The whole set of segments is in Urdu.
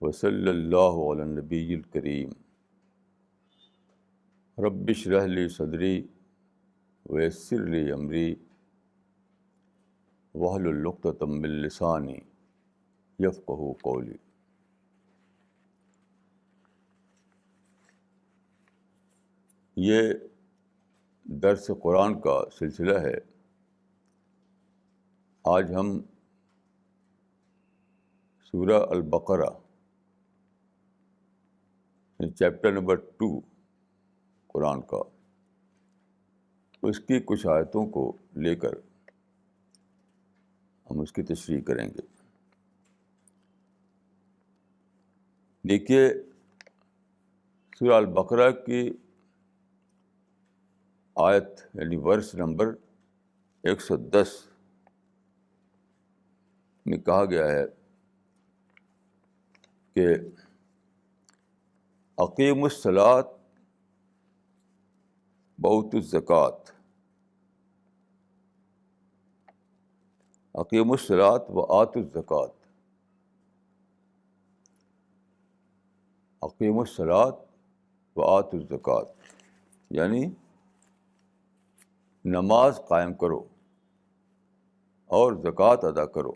وصلی اللہ علی النبی الکریم. رب اشرح لی صدری ویسر لی امری واحلل عقدۃ من لسانی یفقہوا قولی. یہ درس قرآن کا سلسلہ ہے. آج ہم سورہ البقرہ چیپٹر نمبر 2 قرآن کا، اس کی کچھ آیتوں کو لے کر ہم اس کی تشریح کریں گے. دیکھیے، سورہ البقرہ کی آیت یعنی ورس نمبر 110 میں کہا گیا ہے کہ اقیموا الصلاۃ وآتوا الزکوٰۃ. اقیموا الصلاۃ وآتوا الزکوٰۃ. اقیموا الصلاۃ وآتوا الزکوٰۃ یعنی نماز قائم کرو اور زکوٰۃ ادا کرو.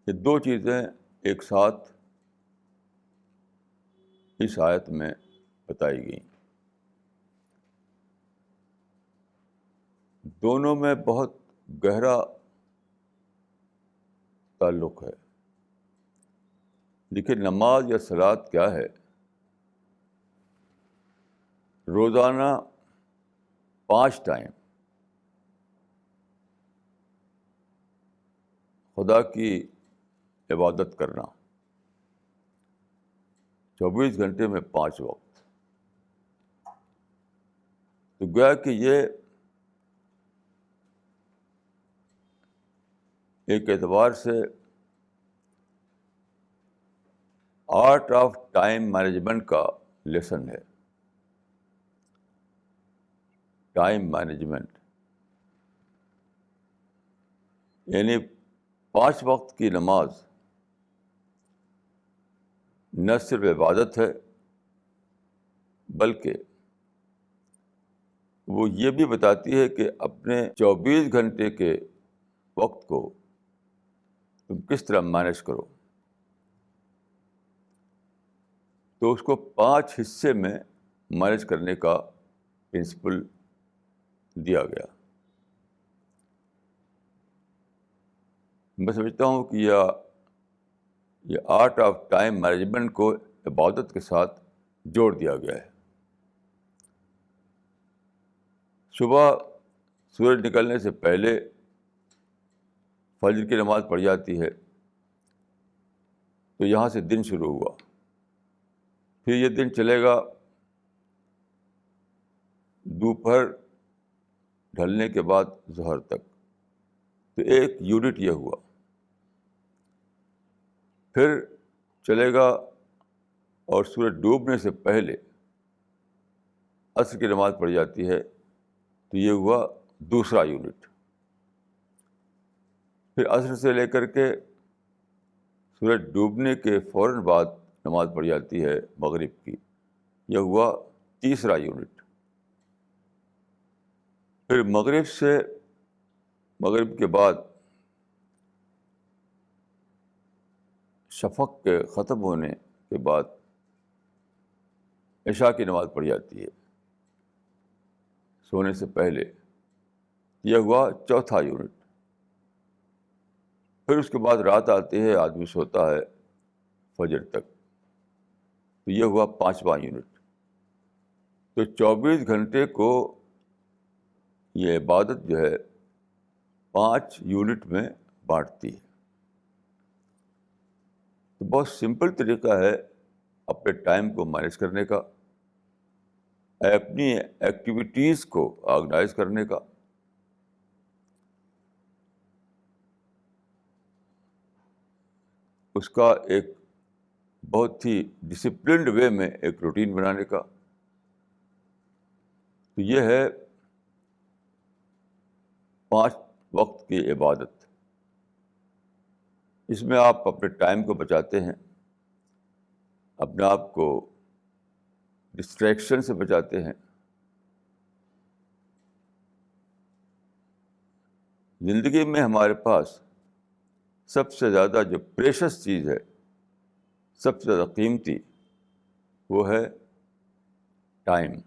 یہ دو چیزیں ایک ساتھ اس آیت میں بتائی گئیں. دونوں میں بہت گہرا تعلق ہے. دیکھیے، نماز یا صلاۃ کیا ہے؟ روزانہ 5 ٹائم خدا کی عبادت کرنا، 24 گھنٹے میں 5 وقت. تو گویا کہ یہ ایک اعتبار سے آرٹ آف ٹائم مینجمنٹ کا لیسن ہے. ٹائم مینجمنٹ یعنی 5 وقت کی نماز نہ صرف عبادت ہے بلکہ وہ یہ بھی بتاتی ہے کہ اپنے 24 گھنٹے کے وقت کو تم کس طرح مینیج کرو. تو اس کو 5 حصے میں مینیج کرنے کا پرنسپل دیا گیا. میں سمجھتا ہوں کہ یہ آرٹ آف ٹائم مینجمنٹ کو عبادت کے ساتھ جوڑ دیا گیا ہے. صبح سورج نکلنے سے پہلے فجر کی نماز پڑھ جاتی ہے، تو یہاں سے دن شروع ہوا. پھر یہ دن چلے گا دوپہر ڈھلنے کے بعد ظہر تک. تو ایک یونٹ یہ ہوا. پھر چلے گا اور سورج ڈوبنے سے پہلے عصر کی نماز پڑھی جاتی ہے، تو یہ ہوا دوسرا یونٹ. پھر عصر سے لے کر کے سورج ڈوبنے کے فوراً بعد نماز پڑھی جاتی ہے مغرب کی، یہ ہوا تیسرا یونٹ. پھر مغرب کے بعد شفق کے ختم ہونے کے بعد عشاء کی نماز پڑھی جاتی ہے سونے سے پہلے، یہ ہوا چوتھا یونٹ. پھر اس کے بعد رات آتی ہے، آدمی سوتا ہے فجر تک، تو یہ ہوا 5واں یونٹ. تو 24 گھنٹے کو یہ عبادت جو ہے 5 یونٹ میں بانٹتی ہے. تو بہت سمپل طریقہ ہے اپنے ٹائم کو مینیج کرنے کا، اپنی ایکٹیویٹیز کو آرگنائز کرنے کا. اس کا ایک بہت ہی ڈسپلنڈ وے میں ایک روٹین بنانے کا. تو یہ ہے 5 وقت کی عبادت. اس میں آپ اپنے ٹائم کو بچاتے ہیں، اپنے آپ کو ڈسٹریکشن سے بچاتے ہیں. زندگی میں ہمارے پاس سب سے زیادہ جو پریشس چیز ہے، سب سے زیادہ قیمتی، وہ ہے ٹائم.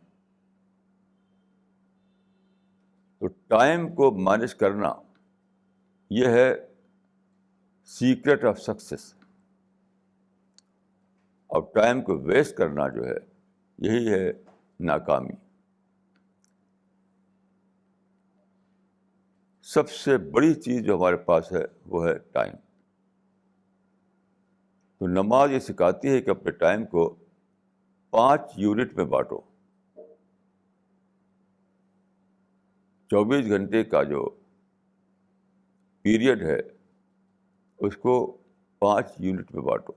تو ٹائم کو مینیج کرنا یہ ہے سیکرٹ آف سکسیس. اور ٹائم کو ویسٹ کرنا جو ہے، یہی ہے ناکامی. سب سے بڑی چیز جو ہمارے پاس ہے وہ ہے ٹائم. تو نماز یہ سکھاتی ہے کہ اپنے ٹائم کو 5 یونٹ میں بانٹو. 24 گھنٹے کا جو پیریڈ ہے اس کو 5 یونٹ میں بانٹو.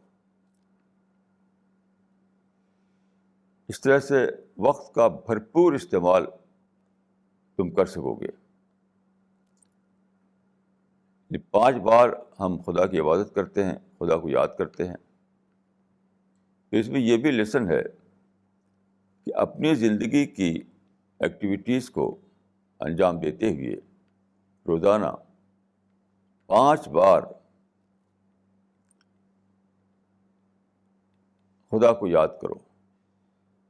اس طرح سے وقت کا بھرپور استعمال تم کر سکو گے. 5 بار ہم خدا کی عبادت کرتے ہیں، خدا کو یاد کرتے ہیں. تو اس میں یہ بھی لیسن ہے کہ اپنی زندگی کی ایکٹیویٹیز کو انجام دیتے ہوئے روزانہ 5 بار خدا کو یاد کرو.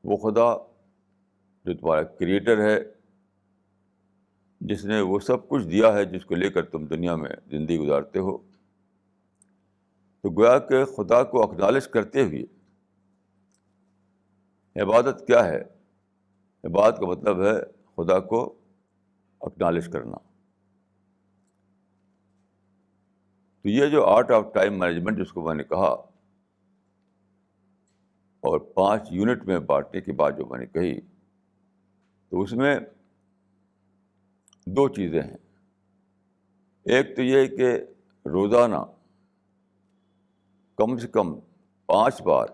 وہ خدا جو تمہارا کریٹر ہے، جس نے وہ سب کچھ دیا ہے جس کو لے کر تم دنیا میں زندگی گزارتے ہو. تو گویا کہ خدا کو اکنالج کرتے ہوئے عبادت کیا ہے؟ عبادت کا مطلب ہے خدا کو اکنالج کرنا. تو یہ جو آرٹ آف ٹائم مینجمنٹ جس کو میں نے کہا، اور 5 یونٹ میں بانٹنے کی بات جو میں نے کہی، تو اس میں 2 چیزیں ہیں. ایک تو یہ کہ روزانہ کم سے کم 5 بار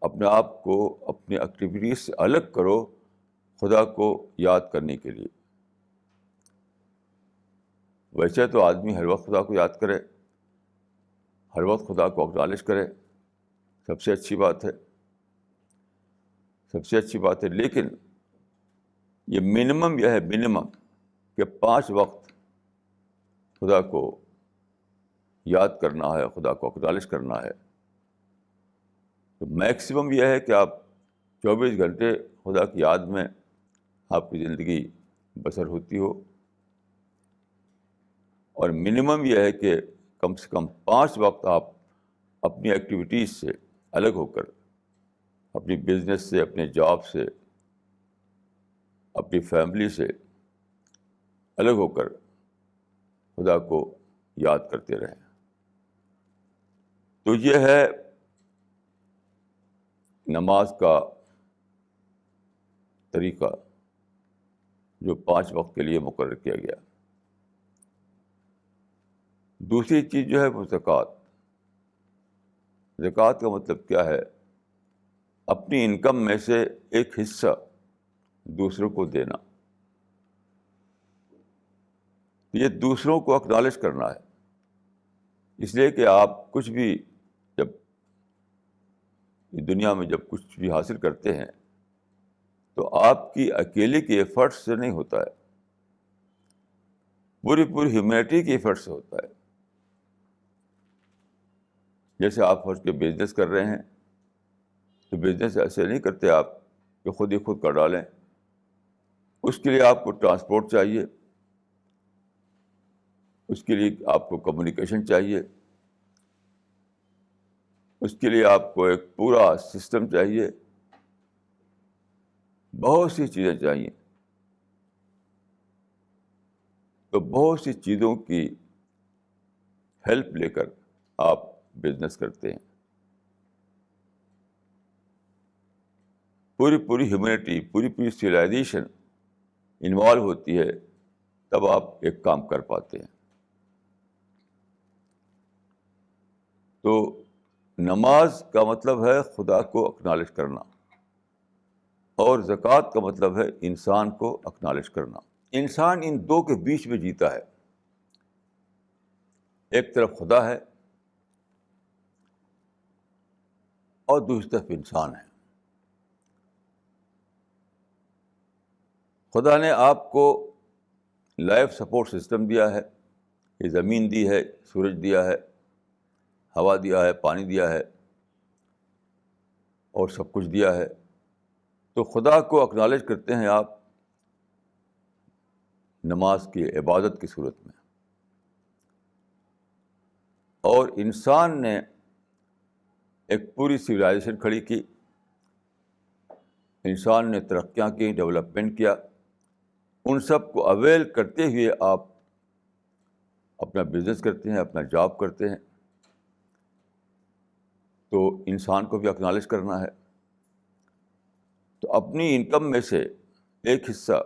اپنے آپ کو اپنی ایکٹیویٹیز سے الگ کرو خدا کو یاد کرنے کے لیے. ویسے تو آدمی ہر وقت خدا کو یاد کرے، ہر وقت خدا کو اکنالج کرے، سب سے اچھی بات ہے، سب سے اچھی بات ہے. لیکن یہ منیمم یہ ہے، منیمم کہ 5 وقت خدا کو یاد کرنا ہے، خدا کو اکنالج کرنا ہے. تو میکسیمم یہ ہے کہ آپ 24 گھنٹے خدا کی یاد میں آپ کی زندگی بسر ہوتی ہو. اور منیمم یہ ہے کہ کم سے کم 5 وقت آپ اپنی ایکٹیویٹیز سے الگ ہو کر، اپنی بزنس سے، اپنے جاب سے، اپنی فیملی سے الگ ہو کر خدا کو یاد کرتے رہیں. تو یہ ہے نماز کا طریقہ جو 5 وقت کے لیے مقرر کیا گیا. دوسری چیز جو ہے وہ زکوٰۃ. زکوٰۃ کا مطلب کیا ہے؟ اپنی انکم میں سے ایک حصہ دوسروں کو دینا. یہ دوسروں کو اکنالج کرنا ہے. اس لیے کہ آپ کچھ بھی جب دنیا میں جب کچھ بھی حاصل کرتے ہیں تو آپ کی اکیلے کی ایفرٹس سے نہیں ہوتا ہے، پوری ہیومینٹی کی ایفرٹ سے ہوتا ہے. جیسے آپ فرض کے بزنس کر رہے ہیں تو بزنس ایسے نہیں کرتے آپ کہ خود ہی خود کر ڈالیں. اس کے لیے آپ کو ٹرانسپورٹ چاہیے، اس کے لیے آپ کو کمیونیکیشن چاہیے، اس کے لیے آپ کو ایک پورا سسٹم چاہیے، بہت سی چیزیں چاہیے. تو بہت سی چیزوں کی ہیلپ لے کر آپ بزنس کرتے ہیں. پوری ہیومینٹی، پوری سویلائزیشن انوالو ہوتی ہے، تب آپ ایک کام کر پاتے ہیں. تو نماز کا مطلب ہے خدا کو اکنالج کرنا، اور زکوٰۃ کا مطلب ہے انسان کو اکنالج کرنا. انسان ان دو کے بیچ میں جیتا ہے. ایک طرف خدا ہے اور دوسری طرف انسان ہے. خدا نے آپ کو لائف سپورٹ سسٹم دیا ہے، یہ زمین دی ہے، سورج دیا ہے، ہوا دیا ہے، پانی دیا ہے اور سب کچھ دیا ہے. تو خدا کو اکنالج کرتے ہیں آپ نماز کی عبادت کی صورت میں. اور انسان نے ایک پوری سویلائزیشن کھڑی کی، انسان نے ترقیاں کی، ڈیولپمنٹ کیا. ان سب کو اویل کرتے ہوئے آپ اپنا بزنس کرتے ہیں، اپنا جاب کرتے ہیں. تو انسان کو بھی اکنالج کرنا ہے. تو اپنی انکم میں سے ایک حصہ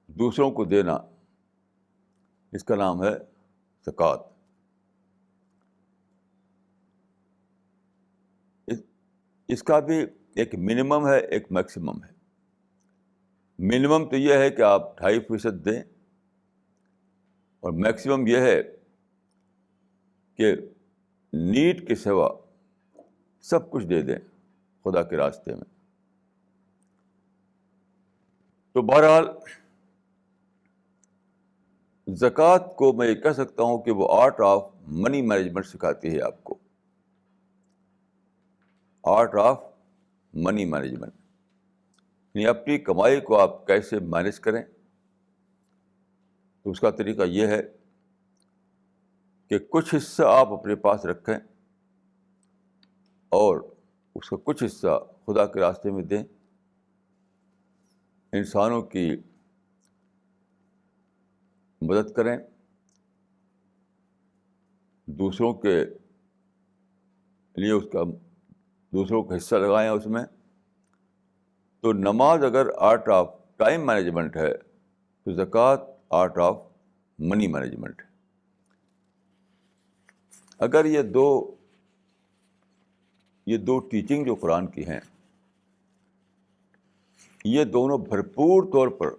دوسروں کو دینا، اس کا نام ہے زکوٰۃ. اس کا بھی ایک منیمم ہے، ایک میکسیمم ہے. منیمم تو یہ ہے کہ آپ 2.5% دیں، اور میکسیمم یہ ہے کہ نیڈ کے سوا سب کچھ دے دیں خدا کے راستے میں. تو بہرحال زکوٰۃ کو میں یہ کہہ سکتا ہوں کہ وہ آرٹ آف منی مینجمنٹ سکھاتی ہے آپ کو. آرٹ آف منی مینجمنٹ یعنی اپنی کمائی کو آپ کیسے مینیج کریں. تو اس کا طریقہ یہ ہے کہ کچھ حصہ آپ اپنے پاس رکھیں اور اس کا کچھ حصہ خدا کے راستے میں دیں. انسانوں کی مدد کریں، دوسروں کے لیے دوسروں کا حصہ لگائیں اس میں. تو نماز اگر آرٹ آف ٹائم مینجمنٹ ہے تو زکوٰۃ آرٹ آف منی مینجمنٹ ہے. اگر یہ دو ٹیچنگ جو قرآن کی ہیں، یہ دونوں بھرپور طور پر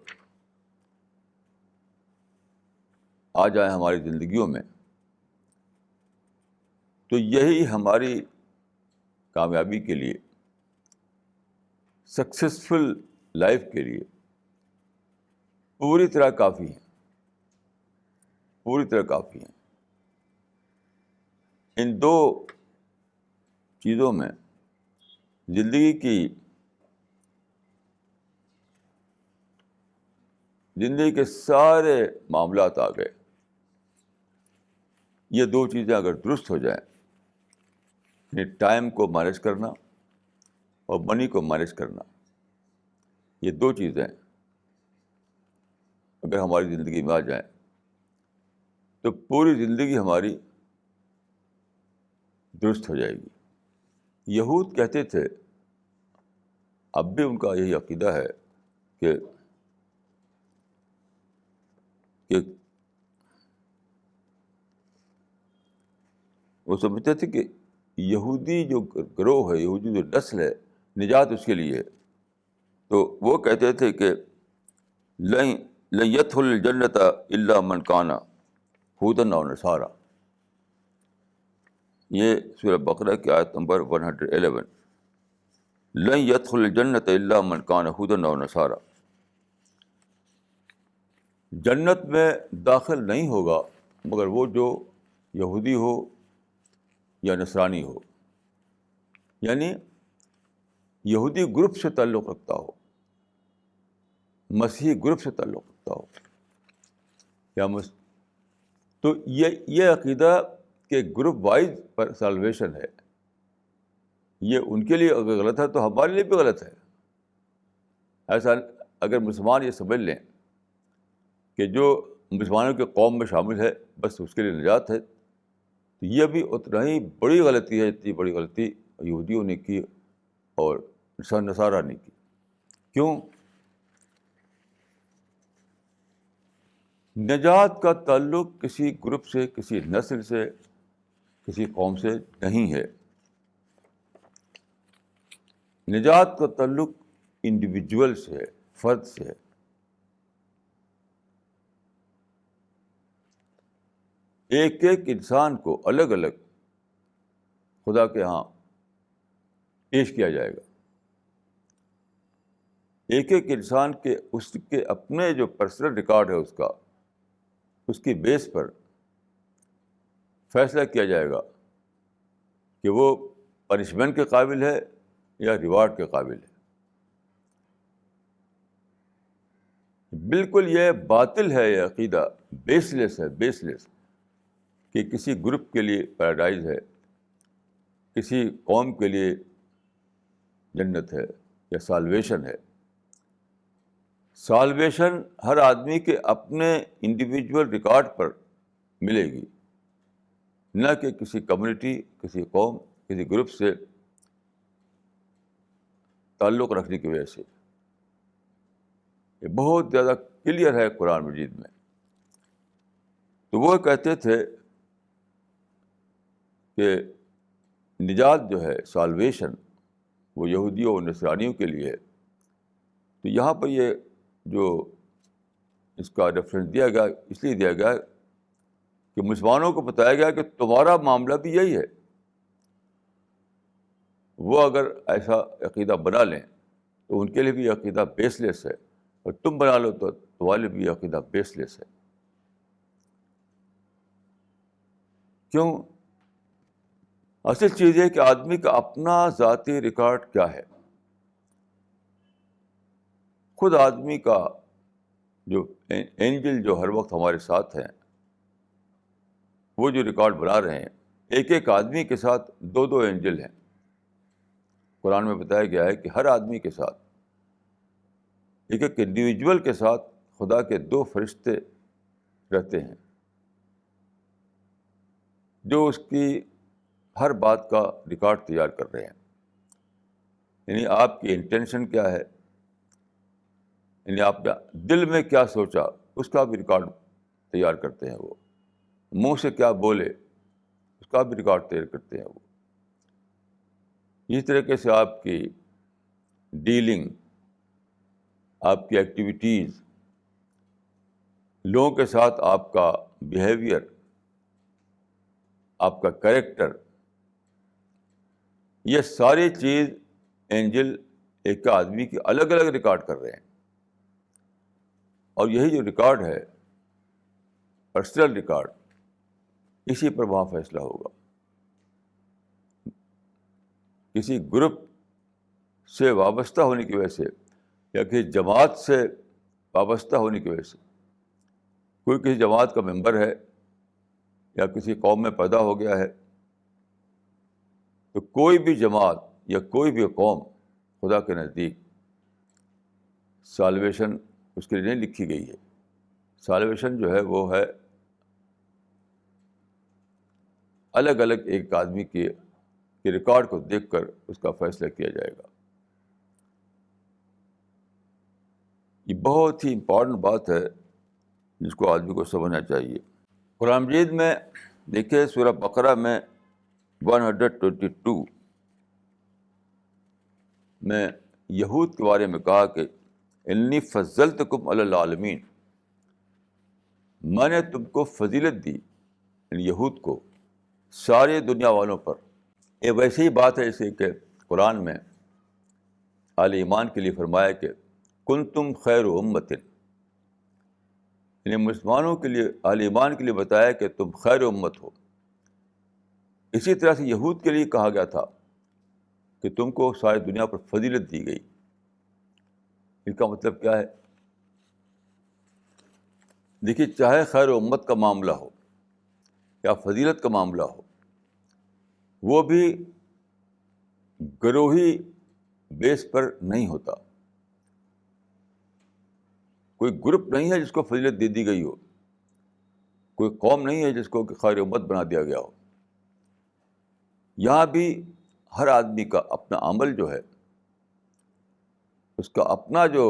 آ جائیں ہماری زندگیوں میں، تو یہی ہماری کامیابی کے لیے، سکسیسفل لائف کے لیے پوری طرح کافی ہیں، پوری طرح کافی ہیں. ان دو چیزوں میں زندگی کے سارے معاملات آ گئے. یہ دو چیزیں اگر درست ہو جائیں، یعنی ٹائم کو مینیج کرنا اور منی کو مینیج کرنا، یہ دو چیزیں اگر ہماری زندگی میں آ جائیں تو پوری زندگی ہماری درست ہو جائے گی. یہود کہتے تھے، اب بھی ان کا یہی عقیدہ ہے کہ وہ سمجھتے تھے کہ یہودی جو گروہ ہے، یہودی جو نسل ہے، نجات اس کے لیے ہے. تو وہ کہتے تھے کہ لن يدخل الجنت الا من کان ہودن او نصارا. یہ سورہ بقرہ کی آیت نمبر 111. لن يدخل الجنت الا من کان ہودن او نصارا. جنت میں داخل نہیں ہوگا مگر وہ جو یہودی ہو یا نصرانی ہو، یعنی یہودی گروپ سے تعلق رکھتا ہو، مسیحی گروپ سے تعلق رکھتا ہو تو یہ عقیدہ کہ گروپ وائز پر سالویشن ہے، یہ ان کے لیے اگر غلط ہے تو ہمارے لیے بھی غلط ہے. ایسا اگر مسلمان یہ سمجھ لیں کہ جو مسلمانوں کے قوم میں شامل ہے بس اس کے لیے نجات ہے، تو یہ بھی اتنا ہی بڑی غلطی ہے، اتنی بڑی غلطی یہودیوں نے کی اور نصارہ نے کی. کیوں؟ نجات کا تعلق کسی گروپ سے، کسی نسل سے، کسی قوم سے نہیں ہے. نجات کا تعلق انڈیویجول سے، فرد سے ہے. ایک ایک انسان کو الگ الگ خدا کے ہاں پیش کیا جائے گا. ایک ایک انسان کے اس کے اپنے جو پرسنل ریکارڈ ہے اس کی بیس پر فیصلہ کیا جائے گا کہ وہ پنشمنٹ کے قابل ہے یا ریوارڈ کے قابل ہے. بالکل یہ باطل ہے، یہ عقیدہ بیس لیس ہے، بیس لیس، کہ کسی گروپ کے لیے پیراڈائز ہے، کسی قوم کے لیے جنت ہے یا سالویشن ہے. سالویشن ہر آدمی کے اپنے انڈیویجول ریکارڈ پر ملے گی، نہ کہ کسی کمیونٹی، کسی قوم، کسی گروپ سے تعلق رکھنے کی وجہ سے. یہ بہت زیادہ کلیئر ہے قرآن مجید میں. تو وہ کہتے تھے کہ نجات جو ہے، سالویشن، وہ یہودیوں اور نصرانیوں کے لیے ہے. تو یہاں پر یہ جو اس کا ریفرنس دیا گیا، اس لیے دیا گیا کہ مسلمانوں کو بتایا گیا کہ تمہارا معاملہ بھی یہی ہے. وہ اگر ایسا عقیدہ بنا لیں تو ان کے لیے بھی عقیدہ بیس لیس ہے، اور تم بنا لو تو تمہارے لیے بھی عقیدہ بیس لیس ہے. کیوں؟ اصل چیز یہ کہ آدمی کا اپنا ذاتی ریکارڈ کیا ہے. خود آدمی کا جو اینجل جو ہر وقت ہمارے ساتھ ہیں، وہ جو ریکارڈ بنا رہے ہیں، ایک ایک آدمی کے ساتھ دو دو اینجل ہیں. قرآن میں بتایا گیا ہے کہ ہر آدمی کے ساتھ، ایک ایک انڈیویجول کے ساتھ خدا کے دو فرشتے رہتے ہیں جو اس کی ہر بات کا ریکارڈ تیار کر رہے ہیں. یعنی آپ کی انٹینشن کیا ہے، یعنی آپ نے دل میں کیا سوچا، اس کا بھی ریکارڈ تیار کرتے ہیں. وہ منہ سے کیا بولے، اس کا بھی ریکارڈ تیار کرتے ہیں. وہ اس طریقے سے آپ کی ڈیلنگ، آپ کی ایکٹیویٹیز، لوگوں کے ساتھ آپ کا بیہیویئر، آپ کا کریکٹر، یہ ساری چیز اینجل ایک آدمی کی الگ الگ ریکارڈ کر رہے ہیں. اور یہی جو ریکارڈ ہے، پرسنل ریکارڈ، اسی پر وہاں فیصلہ ہوگا. کسی گروپ سے وابستہ ہونے کی وجہ سے یا کسی جماعت سے وابستہ ہونے کی وجہ سے، کوئی کسی جماعت کا ممبر ہے یا کسی قوم میں پیدا ہو گیا ہے، تو کوئی بھی جماعت یا کوئی بھی قوم خدا کے نزدیک سالویشن اس کے لیے نہیں لکھی گئی ہے. سالویشن جو ہے وہ ہے الگ الگ ایک آدمی کے ریکارڈ کو دیکھ کر اس کا فیصلہ کیا جائے گا. یہ بہت ہی امپورٹنٹ بات ہے جس کو آدمی کو سمجھنا چاہیے. قرآن مجید میں دیکھیے سورہ بقرہ میں 122 میں یہود کے بارے میں کہا کہ انی فضلتکم علی العالمین، میں نے تم کو فضیلت دی، یعنی یہود کو، سارے دنیا والوں پر. یہ ویسی ہی بات ہے جیسے کہ قرآن میں اہل ایمان کے لیے فرمایا کہ کنتم خیر امت، یعنی مسلمانوں کے لیے، اہل ایمان کے لیے بتایا کہ تم خیر امت ہو. اسی طرح سے یہود کے لیے کہا گیا تھا کہ تم کو ساری دنیا پر فضیلت دی گئی. اس کا مطلب کیا ہے؟ دیکھیے، چاہے خیر امت کا معاملہ ہو یا فضیلت کا معاملہ ہو، وہ بھی گروہی بیس پر نہیں ہوتا. کوئی گروپ نہیں ہے جس کو فضیلت دے دی گئی ہو، کوئی قوم نہیں ہے جس کو خیر امت بنا دیا گیا ہو. یہاں بھی ہر آدمی کا اپنا عمل جو ہے، اس کا اپنا جو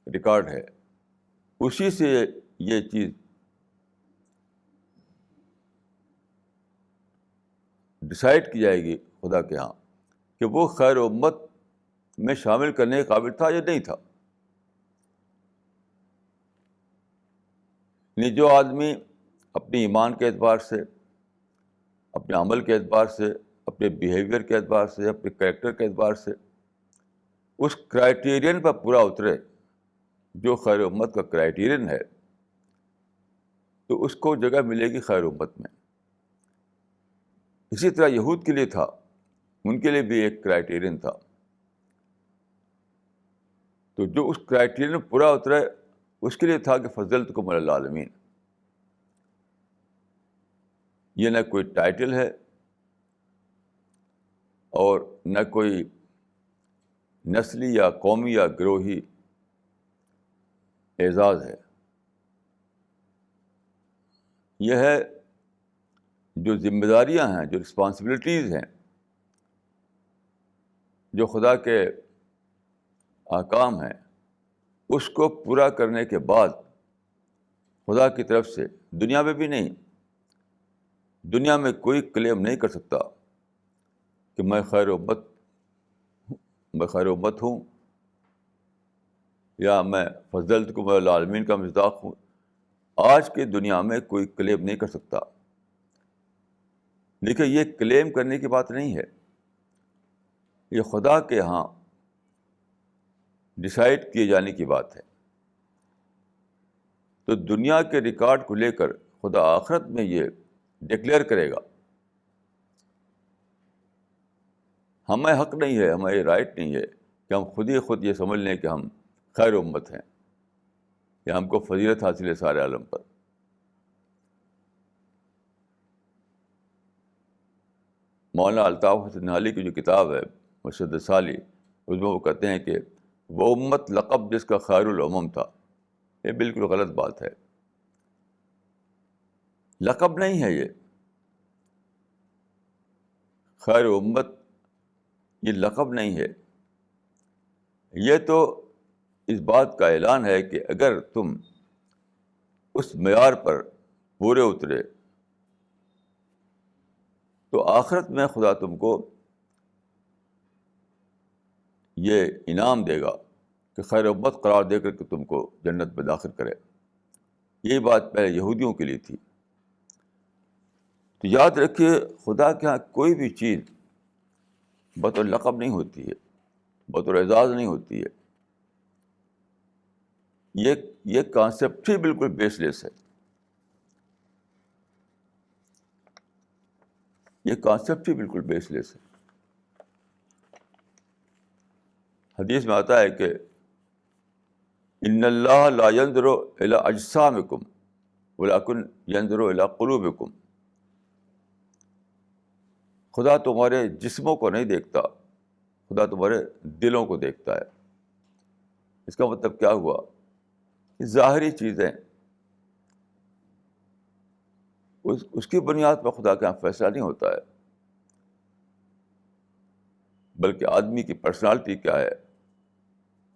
ریکارڈ ہے، اسی سے یہ چیز ڈیسائیڈ کی جائے گی خدا کے ہاں کہ وہ خیر امت میں شامل کرنے کے قابل تھا یا نہیں تھا. جو آدمی اپنی ایمان کے اعتبار سے، اپنے عمل کے اعتبار سے، اپنے بیہیویئر کے اعتبار سے، اپنے کریکٹر کے اعتبار سے اس کرائیٹیرین پر پورا اترے جو خیر امت کا کرائیٹیرین ہے، تو اس کو جگہ ملے گی خیر امت میں. اسی طرح یہود کے لیے تھا، ان کے لیے بھی ایک کرائیٹیرین تھا. تو جو اس کرائیٹیرین میں پورا اترے اس کے لیے تھا کہ فضلتکم علی العالمین. یہ نہ کوئی ٹائٹل ہے اور نہ کوئی نسلی یا قومی یا گروہی اعزاز ہے. یہ ہے جو ذمہ داریاں ہیں، جو رسپانسبلٹیز ہیں، جو خدا کے احکام ہیں، اس کو پورا کرنے کے بعد خدا کی طرف سے دنیا میں بھی نہیں، دنیا میں کوئی کلیم نہیں کر سکتا کہ میں خیر امت ہوں یا میں فضلتکم علی العالمین کا مصداق ہوں. آج کی دنیا میں کوئی کلیم نہیں کر سکتا. دیکھیے یہ کلیم کرنے کی بات نہیں ہے، یہ خدا کے ہاں ڈیسائیڈ کیے جانے کی بات ہے. تو دنیا کے ریکارڈ کو لے کر خدا آخرت میں یہ ڈکلیئر کرے گا. ہمیں حق نہیں ہے، ہمیں رائٹ نہیں ہے کہ ہم خود یہ سمجھ لیں کہ ہم خیر امت ہیں یا ہم کو فضیلت حاصل ہے سارے عالم پر. مولانا الطاف حسین نہالی کی جو کتاب ہے مرشد سالی، اس میں وہ کہتے ہیں کہ وہ امت لقب جس کا خیر الامم تھا. یہ بالکل غلط بات ہے. لقب نہیں ہے یہ، خیر امت یہ لقب نہیں ہے. یہ تو اس بات کا اعلان ہے کہ اگر تم اس معیار پر پورے اترے تو آخرت میں خدا تم کو یہ انعام دے گا کہ خیر امت قرار دے کر کے تم کو جنت میں داخل کرے. یہی بات پہلے یہودیوں کے لیے تھی. تو یاد رکھیے خدا کے ہاں کوئی بھی چیز بطور لقب نہیں ہوتی ہے، بطور اعزاز نہیں ہوتی ہے. یہ کانسیپٹ ہی بالکل بیس لیس ہے. یہ کانسیپٹ ہی بالکل بیس لیس ہے. حدیث میں آتا ہے کہ ان اللہ لا ينظر الى اجسامکم ولکن ينظر الى قلوبکم. خدا تمہارے جسموں کو نہیں دیکھتا، خدا تمہارے دلوں کو دیکھتا ہے. اس کا مطلب کیا ہوا؟ کہ ظاہری چیزیں اس کی بنیاد پر خدا کا فیصلہ نہیں ہوتا ہے، بلکہ آدمی کی پرسنالٹی کیا ہے،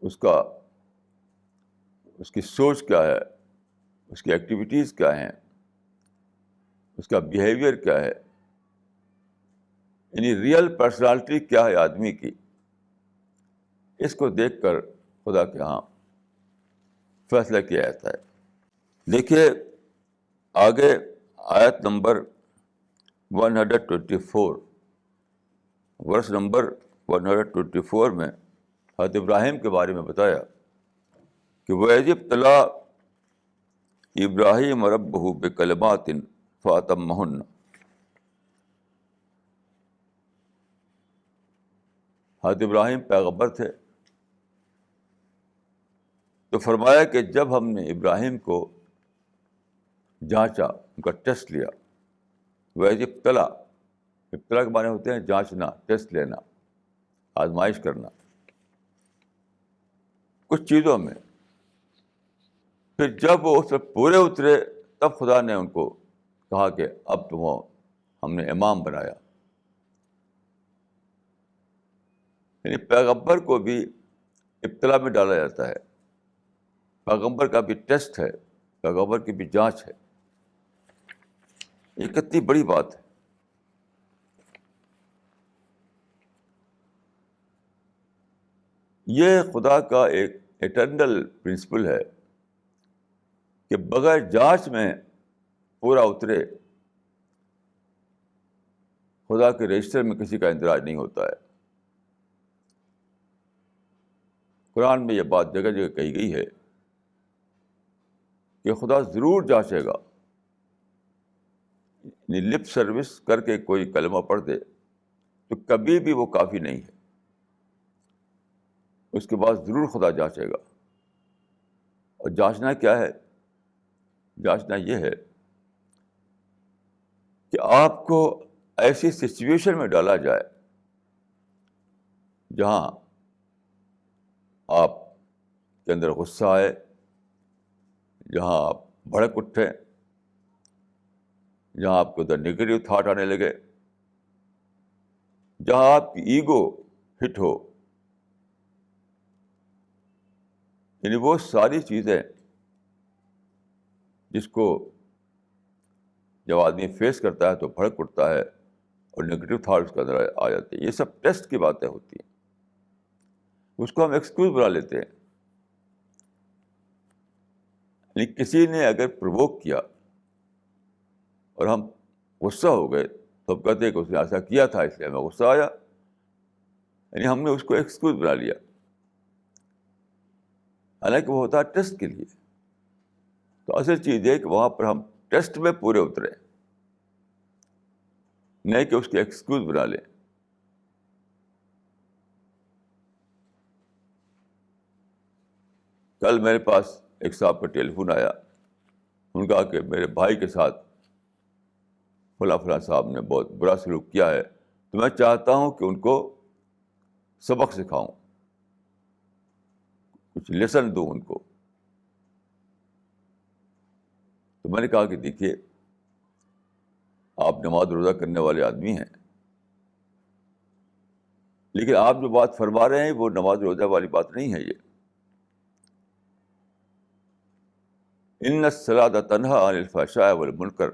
اس کی سوچ کیا ہے، اس کی ایکٹیویٹیز کیا ہیں، اس کا بیہیویئر کیا ہے، یعنی ریئل پرسنالٹی کیا ہے آدمی کی. اس کو دیکھ کر خدا کے ہاں فیصلہ کیا جاتا ہے. دیکھیے آگے آیت نمبر 124، ورس نمبر 124 میں حضرت ابراہیم کے بارے میں بتایا کہ وَإِذِ ابْتَلَىٰ إِبْرَاهِيمَ رَبُّهُ بِكَلِمَاتٍ فَأَتَمَّهُنَّ. حضرت ابراہیم پیغمبر تھے، تو فرمایا کہ جب ہم نے ابراہیم کو جانچا، ان کا ٹیسٹ لیا. وَإِذِ ابْتَلَىٰ، ابتلا کے معنی ہوتے ہیں جانچنا، ٹیسٹ لینا، آزمائش کرنا کچھ چیزوں میں. پھر جب وہ اس پر پورے اترے تب خدا نے ان کو کہا کہ اب تم ہم نے امام بنایا. یعنی پیغمبر کو بھی ابتلا میں ڈالا جاتا ہے، پیغمبر کا بھی ٹیسٹ ہے، پیغمبر کی بھی جانچ ہے. یہ کتنی بڑی بات ہے. یہ خدا کا ایک ایٹرنل پرنسپل ہے کہ بغیر جانچ میں پورا اترے، خدا کے رجسٹر میں کسی کا اندراج نہیں ہوتا ہے۔ قرآن میں یہ بات جگہ جگہ کہی گئی ہے کہ خدا ضرور جانچے گا۔ لپ سروس کر کے کوئی کلمہ پڑھ دے تو کبھی بھی وہ کافی نہیں ہے، اس کے بعد ضرور خدا جانچے گا۔ اور جانچنا کیا ہے؟ جانچنا یہ ہے کہ آپ کو ایسی سچویشن میں ڈالا جائے جہاں آپ کے اندر غصہ آئے، جہاں آپ بھڑک اٹھیں، جہاں آپ کو ادھر نگیٹو تھاٹ آنے لگے، جہاں آپ کی ایگو ہٹ ہو، یعنی وہ ساری چیزیں جس کو جب آدمی فیس کرتا ہے تو بھڑک اٹھتا ہے اور نگیٹو تھاٹ اس کے اندر آ جاتے ہیں۔ یہ سب ٹیسٹ کی باتیں ہوتی ہیں، اس کو ہم ایکسکیوز بنا لیتے ہیں۔ یعنی کسی نے اگر پرووک کیا اور ہم غصہ ہو گئے تو ہم کہتے ہیں کہ اس نے ایسا کیا تھا اس لیے ہمیں غصہ آیا، یعنی ہم نے اس کو ایکسکیوز بنا لیا، حالانکہ وہ ہوتا ہے ٹیسٹ کے لیے۔ تو اصل چیز ہے کہ وہاں پر ہم ٹیسٹ میں پورے اترے، نہیں کہ اس کی ایکسکیوز بنا لیں۔ کل میرے پاس ایک صاحب کا ٹیلی فون آیا، ان کا کہ میرے بھائی کے ساتھ فلاں فلاں صاحب نے بہت برا سلوک کیا ہے، تو میں چاہتا ہوں کہ ان کو سبق سکھاؤں، کچھ لیسن دوں ان کو۔ تو میں نے کہا کہ دیکھیے، آپ نماز روزہ کرنے والے آدمی ہیں، لیکن آپ جو بات فرما رہے ہیں وہ نماز روزہ والی بات نہیں ہے۔ یہ ان الصلاۃ تنہی عن الفحشاء والمنکر،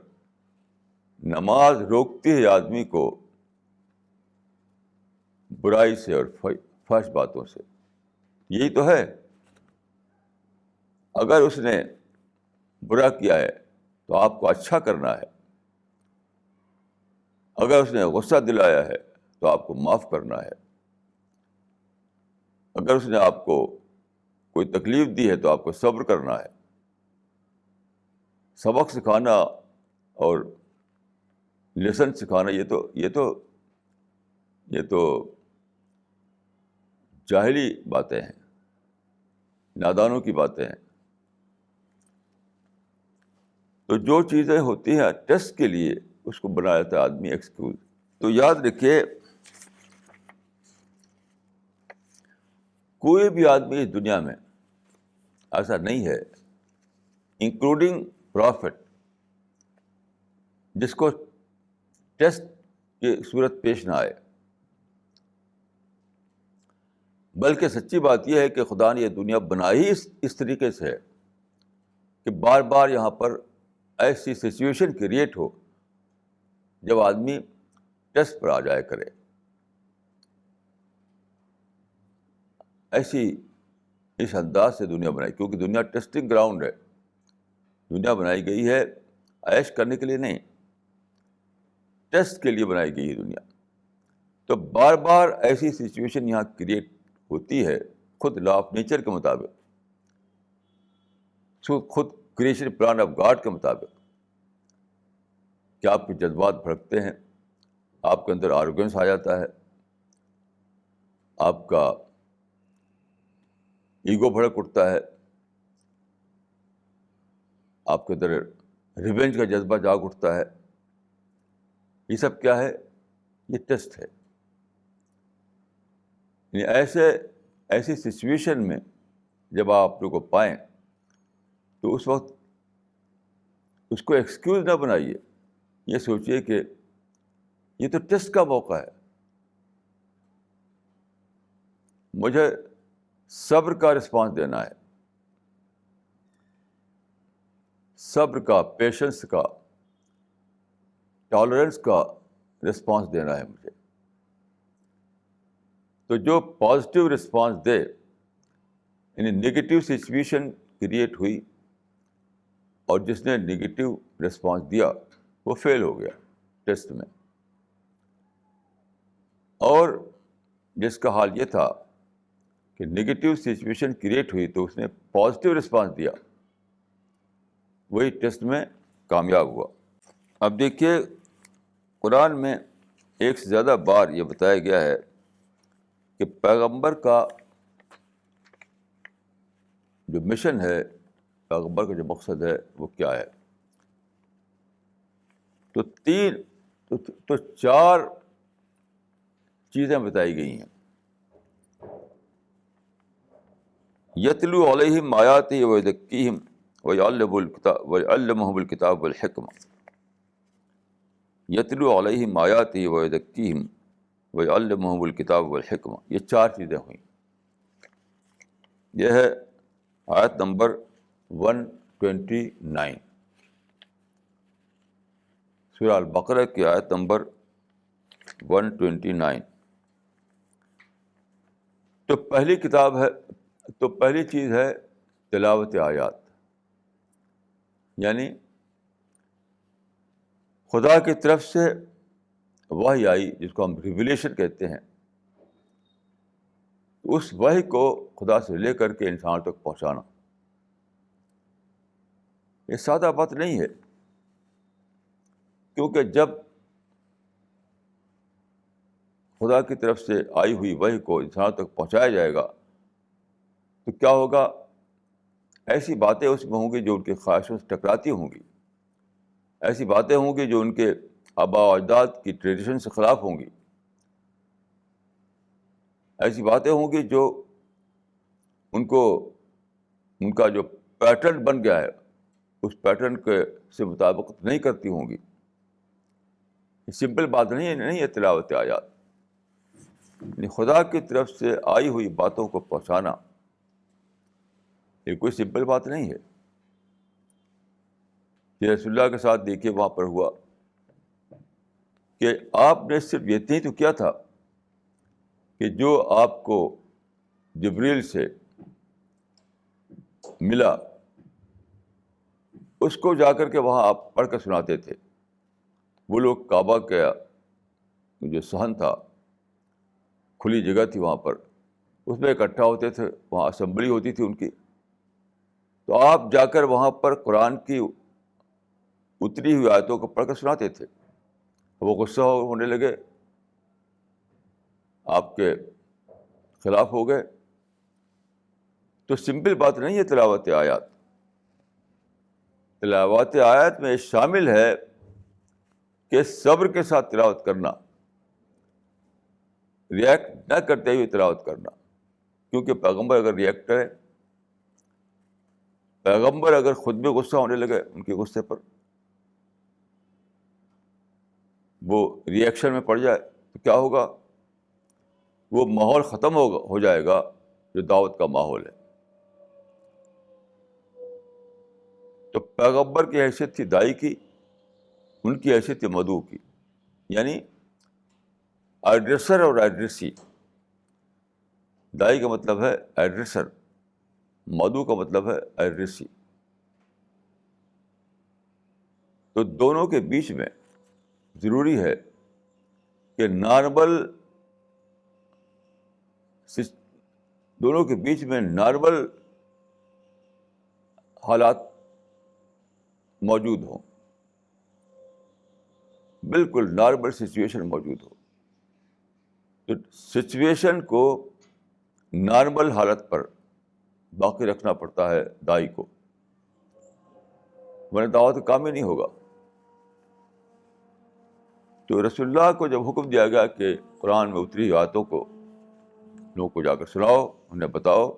نماز روکتی ہے آدمی کو برائی سے اور فحش باتوں سے۔ یہی تو ہے۔ اگر اس نے برا کیا ہے تو آپ کو اچھا کرنا ہے، اگر اس نے غصہ دلایا ہے تو آپ کو معاف کرنا ہے، اگر اس نے آپ کو کوئی تکلیف دی ہے تو آپ کو صبر کرنا ہے۔ سبق سکھانا اور لیسن سکھانا یہ تو جاہلی باتیں ہیں، نادانوں کی باتیں ہیں۔ تو جو چیزیں ہوتی ہیں ٹیسٹ کے لیے، اس کو بنا لیتا ہے آدمی ایکسکیوز۔ تو یاد رکھیے، کوئی بھی آدمی اس دنیا میں ایسا نہیں ہے، انکلوڈنگ پرافٹ، جس کو ٹیسٹ کی صورت پیش نہ آئے۔ بلکہ سچی بات یہ ہے کہ خدا نے یہ دنیا بنائی اس طریقے سے ہے کہ بار بار یہاں پر ایسی سچویشن کریٹ ہو جب آدمی ٹیسٹ پر آ جایا کرے۔ ایسی اس انداز سے دنیا بنائی، کیونکہ دنیا ٹیسٹنگ گراؤنڈ ہے۔ دنیا بنائی گئی ہے عیش کرنے کے لیے نہیں، ٹیسٹ کے لیے بنائی گئی ہے دنیا۔ تو بار بار ایسی سچویشن یہاں کریٹ ہوتی ہے، خود لا آف نیچر کے مطابق، خود کریشن پلان آف گاڈ کے مطابق، کہ آپ کے جذبات بھڑکتے ہیں، آپ کے اندر آروگنس آ جاتا ہے، آپ کا ایگو بھڑک اٹھتا ہے، آپ کے اندر ریونج کا جذبہ جاگ اٹھتا ہے۔ یہ سب کیا ہے؟ یہ ٹیسٹ ہے۔ یعنی ایسی سچویشن میں جب آپ لوگ کو پائیں تو اس وقت اس کو ایکسکیوز نہ بنائیے، یہ سوچیے کہ یہ تو ٹیسٹ کا موقع ہے، مجھے صبر کا رسپانس دینا ہے، صبر کا، پیشنس کا، ٹالرنس کا رسپانس دینا ہے مجھے۔ تو جو پازیٹیو رسپانس دے، یعنی نگیٹو سچویشن کریٹ ہوئی اور جس نے نگیٹو رسپانس دیا وہ فیل ہو گیا ٹیسٹ میں، اور جس کا حال یہ تھا کہ نگیٹو سچویشن کریٹ ہوئی تو اس نے پازیٹیو رسپانس دیا، وہی ٹیسٹ میں کامیاب ہوا۔ اب دیکھیے قرآن میں ایک سے زیادہ بار یہ بتایا گیا ہے کہ پیغمبر کا جو مشن ہے، پیغمبر کا جو مقصد ہے وہ کیا ہے۔ تو چار چیزیں بتائی گئی ہیں۔ یتلو علیہم آیاتہ ویزکیہم ویعلمہم الکتاب والحکمہ، یتلو علیہم آیاتہ ویزکیہم ویعلمہم الکتاب والحکمہ، یہ چار چیزیں ہوئیں۔ یہ ہے آیت نمبر 129، سورہ البقرہ کی آیت نمبر 129۔ تو پہلی چیز ہے تلاوت آیات، یعنی خدا کی طرف سے وحی آئی جس کو ہم ریویلیشن کہتے ہیں، اس وحی کو خدا سے لے کر کے انسان تک پہنچانا۔ یہ سادہ بات نہیں ہے، کیونکہ جب خدا کی طرف سے آئی ہوئی وحی کو انسان تک پہنچایا جائے گا تو کیا ہوگا؟ ایسی باتیں اس میں ہوں گی جو ان کی خواہشوں سے ٹکراتی ہوں گی، ایسی باتیں ہوں گی جو ان کے آباء و اجداد کی ٹریڈیشن سے خلاف ہوں گی، ایسی باتیں ہوں گی جو ان کا جو پیٹرن بن گیا ہے اس پیٹرن کے سے مطابقت نہیں کرتی ہوں گی۔ یہ سمپل بات نہیں ہے تلاوت آیات، یعنی خدا کی طرف سے آئی ہوئی باتوں کو پہنچانا یہ کوئی سمپل بات نہیں ہے۔ یہ رسول اللہ کے ساتھ دیکھیے وہاں پر ہوا کہ آپ نے صرف اتنی تو کیا تھا کہ جو آپ کو جبریل سے ملا اس کو جا کر کے وہاں آپ پڑھ کر سناتے تھے۔ وہ لوگ کعبہ کا جو صحن تھا، کھلی جگہ تھی وہاں پر، اس میں اکٹھا ہوتے تھے، وہاں اسمبلی ہوتی تھی ان کی، تو آپ جا کر وہاں پر قرآن کی اتری ہوئی آیتوں کو پڑھ کر سناتے تھے۔ وہ غصہ ہونے لگے، آپ کے خلاف ہو گئے۔ تو سمپل بات نہیں ہے تلاوت آیات۔ تلاوت آیات میں شامل ہے کہ صبر کے ساتھ تلاوت کرنا، ریئیکٹ نہ کرتے ہوئے تلاوت کرنا، کیونکہ پیغمبر اگر ریئیکٹ کرے، پیغمبر اگر خود بھی غصہ ہونے لگے ان کے غصے پر، وہ ری ایکشن میں پڑ جائے تو کیا ہوگا؟ وہ ماحول ختم ہو جائے گا جو دعوت کا ماحول ہے۔ تو پیغمبر کی حیثیت تھی داعی کی، ان کی حیثیت تھی مدعو کی، یعنی ایڈریسر اور ایڈریسی۔ داعی کا مطلب ہے ایڈریسر، مدعو کا مطلب ہے ایڈریسی۔ تو دونوں کے بیچ میں ضروری ہے کہ دونوں کے بیچ میں نارمل حالات موجود ہوں، بالکل نارمل سچویشن موجود ہو۔ تو سچویشن کو نارمل حالت پر باقی رکھنا پڑتا ہے داعی کو، ورنہ دعوت کا کام ہی نہیں ہوگا۔ تو رسول اللہ کو جب حکم دیا گیا کہ قرآن میں اتری آیتوں کو لوگوں کو جا کر سناؤ، انہیں بتاؤ،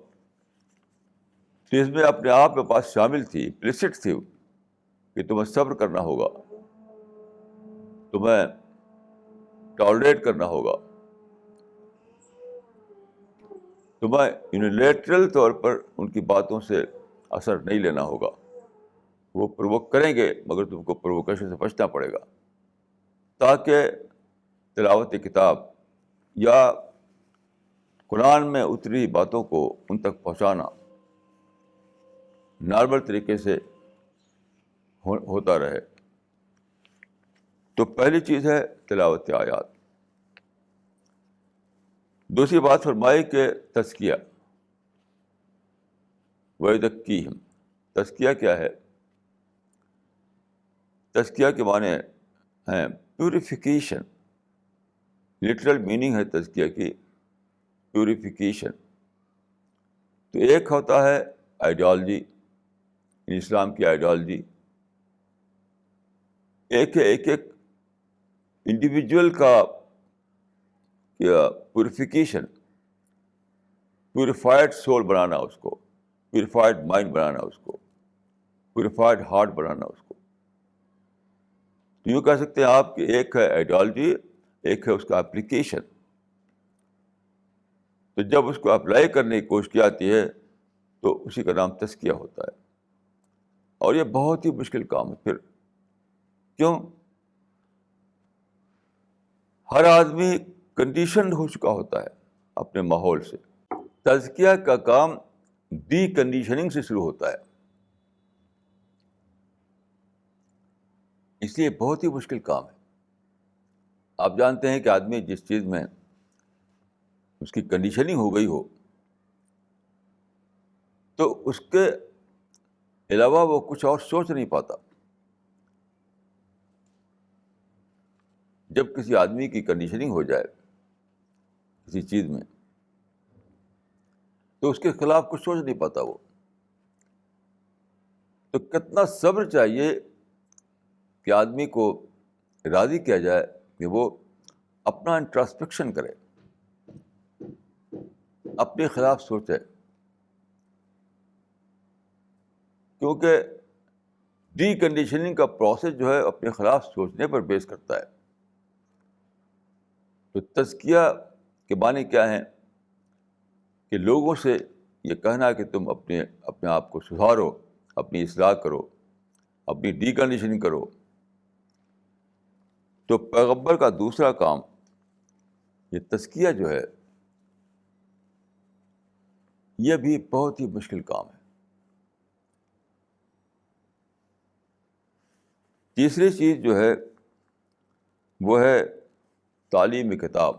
تو اس میں اپنے آپ کے پاس شامل تھی، امپلیسٹ تھی کہ تمہیں صبر کرنا ہوگا، تمہیں ٹالریٹ کرنا ہوگا، تمہیں یونیلیٹرل طور پر ان کی باتوں سے اثر نہیں لینا ہوگا۔ وہ پرووک کریں گے مگر تم کو پرووکیشن سے بچنا پڑے گا، تاکہ تلاوت کتاب یا قرآن میں اتری باتوں کو ان تک پہنچانا نارمل طریقے سے ہوتا رہے. تو پہلی چیز ہے تلاوت آیات. دوسری بات فرمائی کہ تزکیہ. وَيُزَكِّيهِمْ. تزکیہ کیا ہے؟ تزکیہ کے معنی ہیں پیوریفیکیشن. لٹرل میننگ ہے تزکیہ کی پیوریفیکیشن. تو ایک ہوتا ہے آئیڈیالوجی، اسلام کی آئیڈیالوجی. ایک انڈیویجول کا پیوریفیکیشن، پیوریفائڈ سول بنانا اس کو، پیوریفائڈ مائنڈ بنانا اس کو، پیوریفائڈ ہارٹ بنانا اس کو. تو یوں کہہ سکتے ہیں آپ کہ ایک ہے آئیڈیالوجی، ایک ہے اس کا اپلیکیشن. تو جب اس کو اپلائی کرنے کی کوشش کی جاتی ہے تو اسی کا نام تزکیہ ہوتا ہے. اور یہ بہت ہی مشکل کام ہے. پھر کیوں؟ ہر آدمی کنڈیشنڈ ہو چکا ہوتا ہے اپنے ماحول سے. تزکیہ کا کام ڈی کنڈیشننگ سے شروع ہوتا ہے. اس لیے بہت ہی مشکل کام ہے. آپ جانتے ہیں کہ آدمی جس چیز میں اس کی کنڈیشننگ ہو گئی ہو تو اس کے علاوہ وہ کچھ اور سوچ نہیں پاتا. جب کسی آدمی کی کنڈیشننگ ہو جائے کسی چیز میں تو اس کے خلاف کچھ سوچ نہیں پاتا وہ. تو کتنا صبر چاہیے کہ آدمی کو راضی کیا جائے کہ وہ اپنا انٹراسپیکشن کرے، اپنے خلاف سوچے. کیونکہ ڈی کنڈیشننگ کا پروسیس جو ہے اپنے خلاف سوچنے پر بیس کرتا ہے. تو تزکیہ کے معنی کیا ہیں کہ لوگوں سے یہ کہنا کہ تم اپنے آپ کو سدھارو، اپنی اصلاح کرو، اپنی ڈی کنڈیشننگ کرو. تو پیغمبر کا دوسرا کام یہ تزکیہ جو ہے یہ بھی بہت ہی مشکل کام ہے. تیسری چیز جو ہے وہ ہے تعلیم کتاب.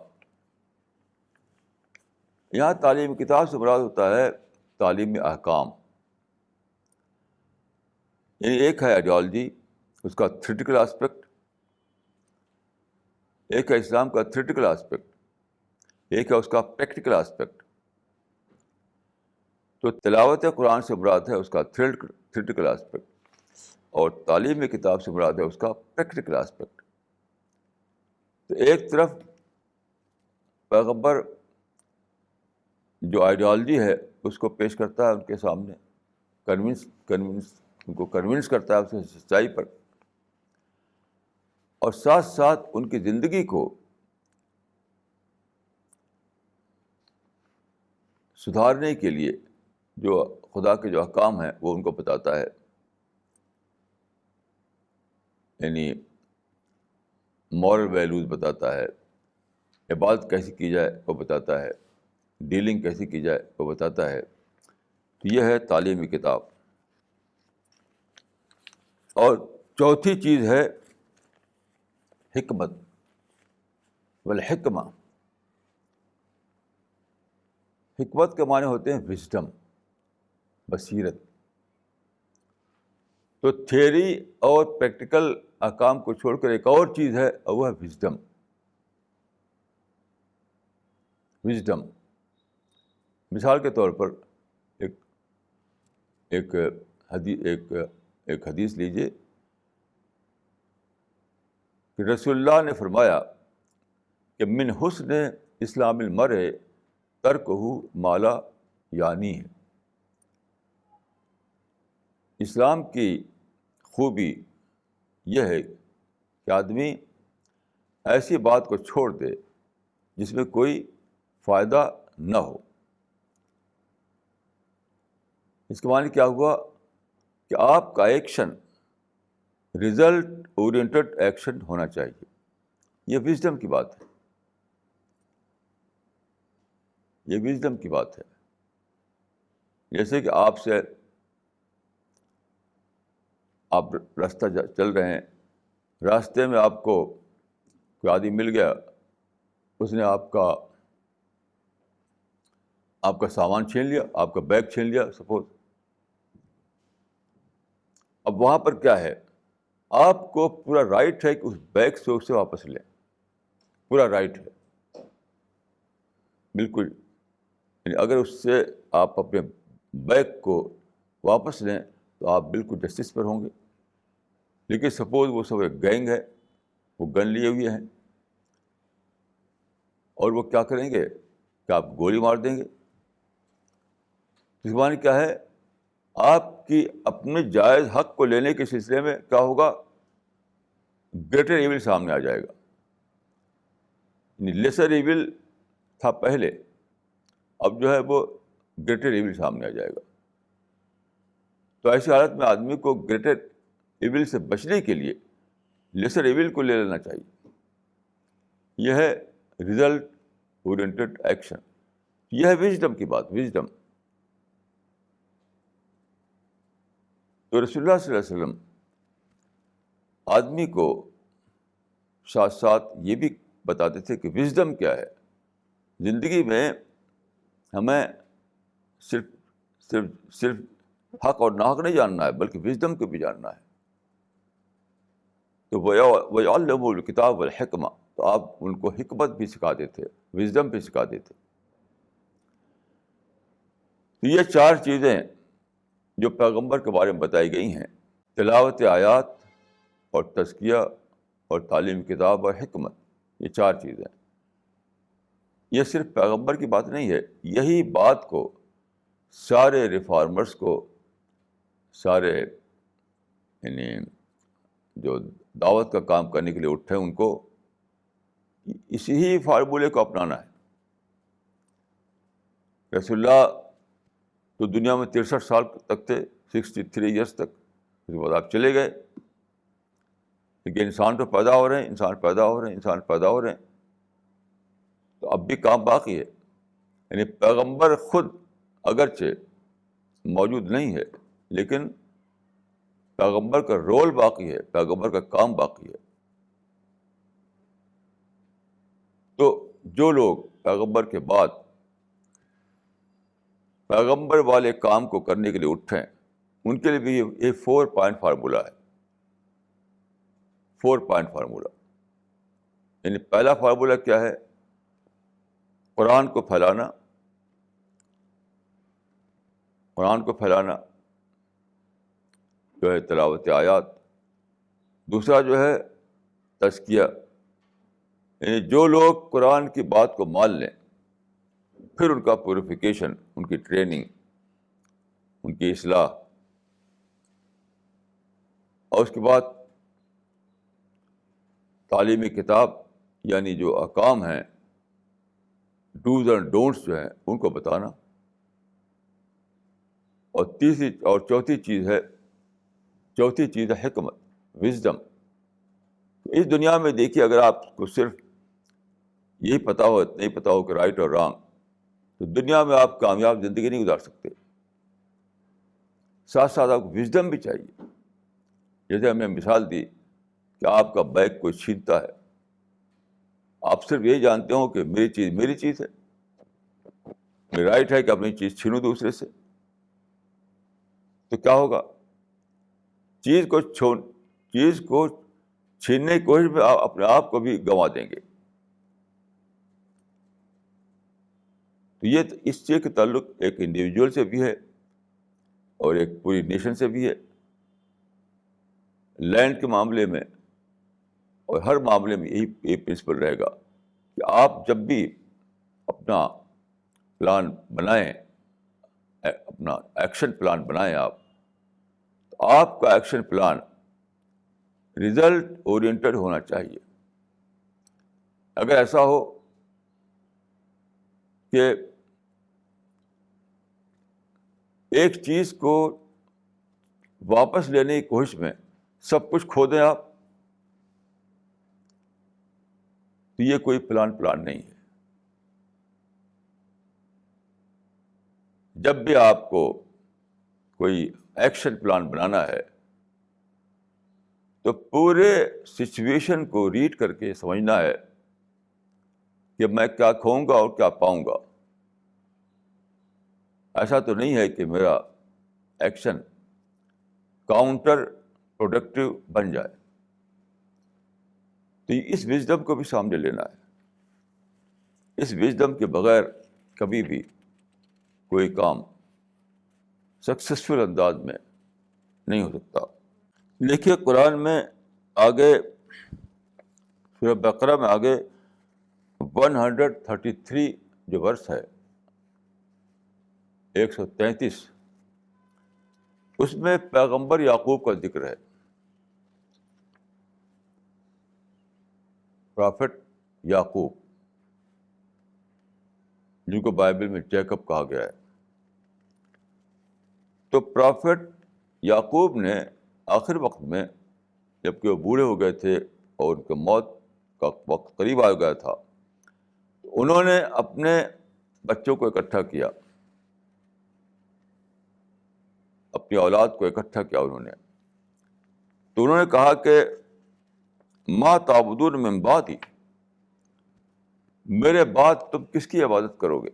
یہاں تعلیم کتاب سے مراد ہوتا ہے تعلیم احکام. یعنی ایک ہے آئیڈیالوجی، اس کا تھیوریٹیکل اسپیکٹ، ایک ہے اسلام کا تھیوریٹیکل اسپیکٹ، ایک ہے اس کا پریکٹیکل اسپیکٹ. تو تلاوت قرآن سے مراد ہے اس کا تھیوریٹیکل اسپیکٹ، اور تعلیم کتاب سے مراد ہے اس کا پریکٹیکل اسپیکٹ. تو ایک طرف پیغمبر جو آئیڈیالوجی ہے اس کو پیش کرتا ہے ان کے سامنے، ان کو کنونس کرتا ہے اس کی سچائی پر، اور ساتھ ساتھ ان کی زندگی کو سدھارنے کے لیے جو خدا کے جو احکام ہیں وہ ان کو بتاتا ہے. یعنی مورل ویلیوز بتاتا ہے، عبادت کیسی کی جائے وہ بتاتا ہے، ڈیلنگ کیسی کی جائے وہ بتاتا ہے. تو یہ ہے تعلیمی کتاب. اور چوتھی چیز ہے حکمت والحکمہ. حکمت کے معنی ہوتے ہیں وزڈم، بصیرت. تو تھیوری اور پریکٹیکل احکام کو چھوڑ کر ایک اور چیز ہے اور وہ ہے وزڈم. وزڈم مثال کے طور پر ایک حدیث لیجیے کہ رسول اللہ نے فرمایا کہ من حسن اسلام المرء ترکہ ما لا یعنی ہے. اسلام کی خوبی یہ ہے کہ آدمی ایسی بات کو چھوڑ دے جس میں کوئی فائدہ نہ ہو. اس کے معنی کیا ہوا کہ آپ کا ایکشن ریزلٹ اورینٹڈ ایکشن ہونا چاہیے. یہ وزڈم کی بات ہے، یہ وزڈم کی بات ہے. جیسے کہ آپ سے آپ راستہ چل رہے ہیں، راستے میں آپ کو کوئی آدمی مل گیا، اس نے آپ کا سامان چھین لیا، آپ کا بیگ چھین لیا سپوز. اب وہاں پر کیا ہے؟ آپ کو پورا رائٹ ہے کہ اس بیگ سے اسے واپس لیں، پورا رائٹ ہے بالکل. یعنی اگر اس سے آپ اپنے بیگ کو واپس لیں تو آپ بالکل جسٹس پر ہوں گے. لیکن سپوز وہ سب ایک گینگ ہے، وہ گن لیے ہوئے ہیں، اور وہ کیا کریں گے کہ آپ گولی مار دیں گے. اس معنی کیا ہے؟ آپ کی اپنے جائز حق کو لینے کے سلسلے میں کیا ہوگا؟ گریٹر ایول سامنے آ جائے گا. لیسر ایول تھا پہلے، اب جو ہے وہ گریٹر ایول سامنے آ جائے گا. تو ایسی حالت میں آدمی کو گریٹر ایول سے بچنے کے لیے لیسر ایول کو لے لینا چاہیے. یہ ہے ریزلٹ اورینٹڈ ایکشن. یہ ہے وژڈم کی بات، وژڈم. تو رسول اللہ صلی اللہ علیہ وسلم آدمی کو ساتھ ساتھ یہ بھی بتاتے تھے کہ وژڈم کیا ہے. زندگی میں ہمیں صرف صرف صرف حق اور ناحق نہیں جاننا ہے، بلکہ وژڈم کو بھی جاننا ہے. تو وَيَعَلَّمُ الْكِتَابَ وَالْحِکْمَةَ، تو آپ ان کو حکمت بھی سکھا دیتے، وژڈم بھی سکھا دیتے. تو یہ چار چیزیں جو پیغمبر کے بارے میں بتائی گئی ہیں، تلاوت آیات اور تزکیہ اور تعلیم کتاب اور حکمت، یہ چار چیزیں. یہ صرف پیغمبر کی بات نہیں ہے، یہی بات کو سارے ریفارمرز کو، سارے یعنی جو دعوت کا کام کرنے کے لیے اٹھے، ان کو اسی ہی فارمولے کو اپنانا ہے. رسول اللہ تو دنیا میں 63 سال تک تھے، 63 ایئرس تک. اس کے بعد آپ چلے گئے. لیکن انسان تو پیدا ہو رہے ہیں، انسان پیدا ہو رہے ہیں، انسان پیدا ہو رہے ہیں. تو اب بھی کام باقی ہے. یعنی پیغمبر خود اگرچہ موجود نہیں ہے، لیکن پیغمبر کا رول باقی ہے، پیغمبر کا کام باقی ہے. تو جو لوگ پیغمبر کے بعد پیغمبر والے کام کو کرنے کے لیے اٹھیں، ان کے لیے بھی یہ 4 پوائنٹ فارمولہ ہے. 4 پوائنٹ فارمولہ. یعنی پہلا فارمولہ کیا ہے؟ قرآن کو پھیلانا، قرآن کو پھیلانا جو ہے تلاوت آیات. دوسرا جو ہے تزکیہ، یعنی جو لوگ قرآن کی بات کو مان لیں، پھر ان کا پیوریفیکیشن، ان کی ٹریننگ، ان کی اصلاح. اور اس کے بعد تعلیمی کتاب، یعنی جو احکام ہیں، ڈوز اینڈ ڈونٹس جو ہیں، ان کو بتانا. اور تیسری اور چوتھی چیز ہے حکمت، وژڈم. اس دنیا میں دیکھیے، اگر آپ کو صرف یہی نہیں پتا ہو کہ رائٹ اور رانگ، تو دنیا میں آپ کامیاب زندگی نہیں گزار سکتے. ساتھ ساتھ آپ کو وژڈم بھی چاہیے. جیسے ہم نے مثال دی کہ آپ کا بیگ کوئی چھینتا ہے، آپ صرف یہی جانتے ہو کہ میری چیز ہے، میرا رائٹ ہے کہ اپنی چیز چھینوں دوسرے سے. تو کیا ہوگا؟ چیز کو چھیننے کی کوشش میں آپ اپنے آپ کو بھی گنوا دیں گے. تو یہ اس چیز کا تعلق ایک انڈیویجول سے بھی ہے اور ایک پوری نیشن سے بھی ہے. لینڈ کے معاملے میں اور ہر معاملے میں یہی پرنسپل رہے گا کہ آپ جب بھی اپنا پلان بنائیں، اپنا ایکشن پلان بنائیں، آپ کا ایکشن پلان ریزلٹ اورینٹڈ ہونا چاہیے. اگر ایسا ہو کہ ایک چیز کو واپس لینے کی کوشش میں سب کچھ کھو دیں آپ، تو یہ کوئی پلان نہیں ہے. جب بھی آپ کو کوئی ایکشن پلان بنانا ہے تو پورے سچویشن کو ریڈ کر کے سمجھنا ہے کہ میں کیا کھاؤں گا اور کیا پاؤں گا. ایسا تو نہیں ہے کہ میرا ایکشن کاؤنٹر پروڈکٹیو بن جائے. تو اس وژڈم کو بھی سامنے لینا ہے. اس وژڈم کے بغیر کبھی بھی کوئی کام سکسیسفل انداز میں نہیں ہو سکتا. دیکھیے قرآن میں آگے سورہ بقرہ میں آگے 133 جو ورس ہے 133 اس میں پیغمبر یعقوب کا ذکر ہے. پرافٹ یعقوب جن کو بائبل میں جیکب کہا گیا ہے. تو پرافٹ یعقوب نے آخر وقت میں جب کہ وہ بوڑھے ہو گئے تھے اور ان کے موت کا وقت قریب آ گیا تھا, انہوں نے اپنے بچوں کو اکٹھا کیا, اپنی اولاد کو اکٹھا کیا انہوں نے. تو انہوں نے کہا کہ ما تعبدون من بعدی, میرے بعد تم کس کی عبادت کرو گے.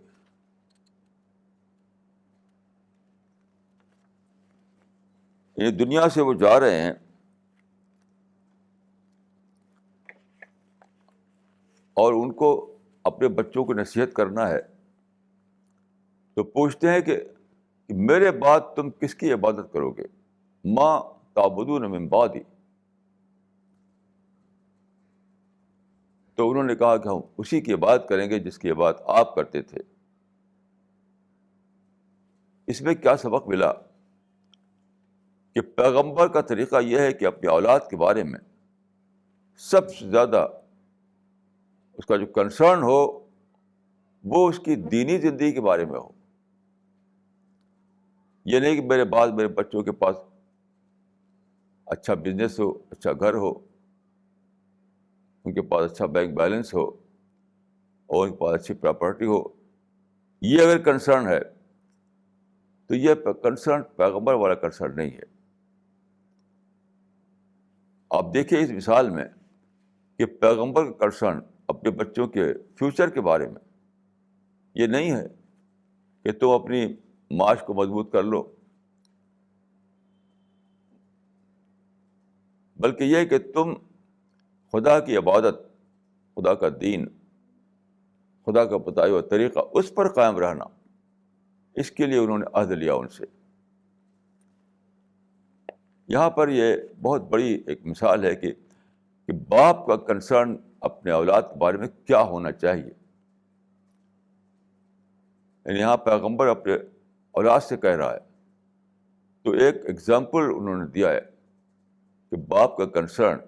یہ دنیا سے وہ جا رہے ہیں اور ان کو اپنے بچوں کو نصیحت کرنا ہے, تو پوچھتے ہیں کہ میرے بعد تم کس کی عبادت کرو گے. ما تعبدون من بعدی. تو انہوں نے کہا کہ ہم اسی کی عبادت کریں گے جس کی عبادت آپ کرتے تھے. اس میں کیا سبق ملا کہ پیغمبر کا طریقہ یہ ہے کہ اپنی اولاد کے بارے میں سب سے زیادہ اس کا جو کنسرن ہو وہ اس کی دینی زندگی کے بارے میں ہو. یہ نہیں کہ میرے بعد میرے بچوں کے پاس اچھا بزنس ہو, اچھا گھر ہو, ان کے پاس اچھا بینک بیلنس ہو اور ان کے پاس اچھی پراپرٹی ہو. یہ اگر کنسرن ہے تو یہ کنسرن پیغمبر والا کنسرن نہیں ہے. آپ دیکھیں اس مثال میں کہ پیغمبر کا کنسرن اپنے بچوں کے فیوچر کے بارے میں یہ نہیں ہے کہ تم اپنی معاش کو مضبوط کر لو, بلکہ یہ کہ تم خدا کی عبادت, خدا کا دین, خدا کا بتایا ہوا طریقہ اس پر قائم رہنا, اس کے لیے انہوں نے عہد لیا ان سے. یہاں پر یہ بہت بڑی ایک مثال ہے کہ باپ کا کنسرن اپنے اولاد کے بارے میں کیا ہونا چاہیے. یعنی یہاں پیغمبر اپنے اولاد سے کہہ رہا ہے, تو ایک ایگزامپل انہوں نے دیا ہے کہ باپ کا کنسرن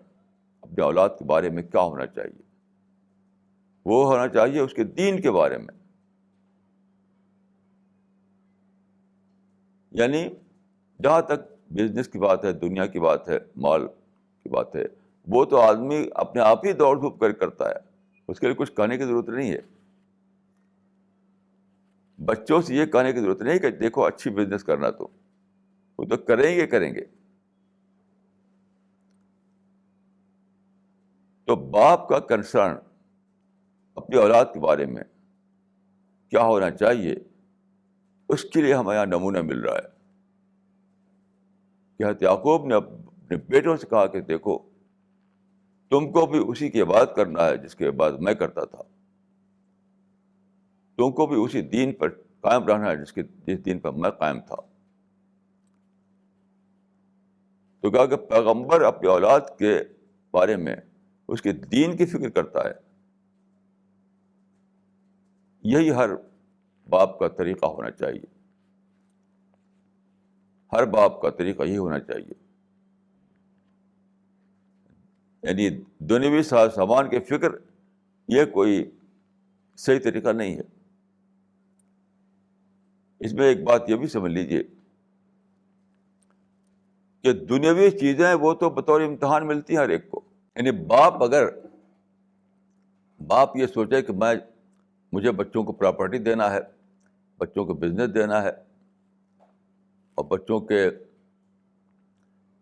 اپنے اولاد کے بارے میں کیا ہونا چاہیے. وہ ہونا چاہیے اس کے دین کے بارے میں. یعنی جہاں تک بزنس کی بات ہے, دنیا کی بات ہے, مال کی بات ہے, وہ تو آدمی اپنے آپ ہی دوڑ دھوپ کر کرتا ہے, اس کے لیے کچھ کہنے کی ضرورت نہیں ہے. بچوں سے یہ کہنے کی ضرورت نہیں کہ دیکھو اچھی بزنس کرنا, تو وہ تو کریں گے. تو باپ کا کنسرن اپنی اولاد کے بارے میں کیا ہونا چاہیے, اس کے لیے ہمیں یہاں نمونہ مل رہا ہے. کہ حضرت یعقوب نے اپنے بیٹوں سے کہا کہ دیکھو تم کو بھی اسی کی عبادت کرنا ہے جس کی عبادت میں کرتا تھا, تم کو بھی اسی دین پر قائم رہنا ہے جس دین پر میں قائم تھا. تو کہا کہ پیغمبر اپنی اولاد کے بارے میں اس کے دین کی فکر کرتا ہے. یہی ہر باپ کا طریقہ ہونا چاہیے, ہر باپ کا طریقہ یہی ہونا چاہیے. یعنی دنیوی ساز سامان کی فکر یہ کوئی صحیح طریقہ نہیں ہے. اس میں ایک بات یہ بھی سمجھ لیجیے کہ دنیاوی چیزیں وہ تو بطور امتحان ملتی ہیں ہر ایک کو. یعنی باپ یہ سوچے کہ مجھے بچوں کو پراپرٹی دینا ہے, بچوں کو بزنس دینا ہے, اور بچوں کے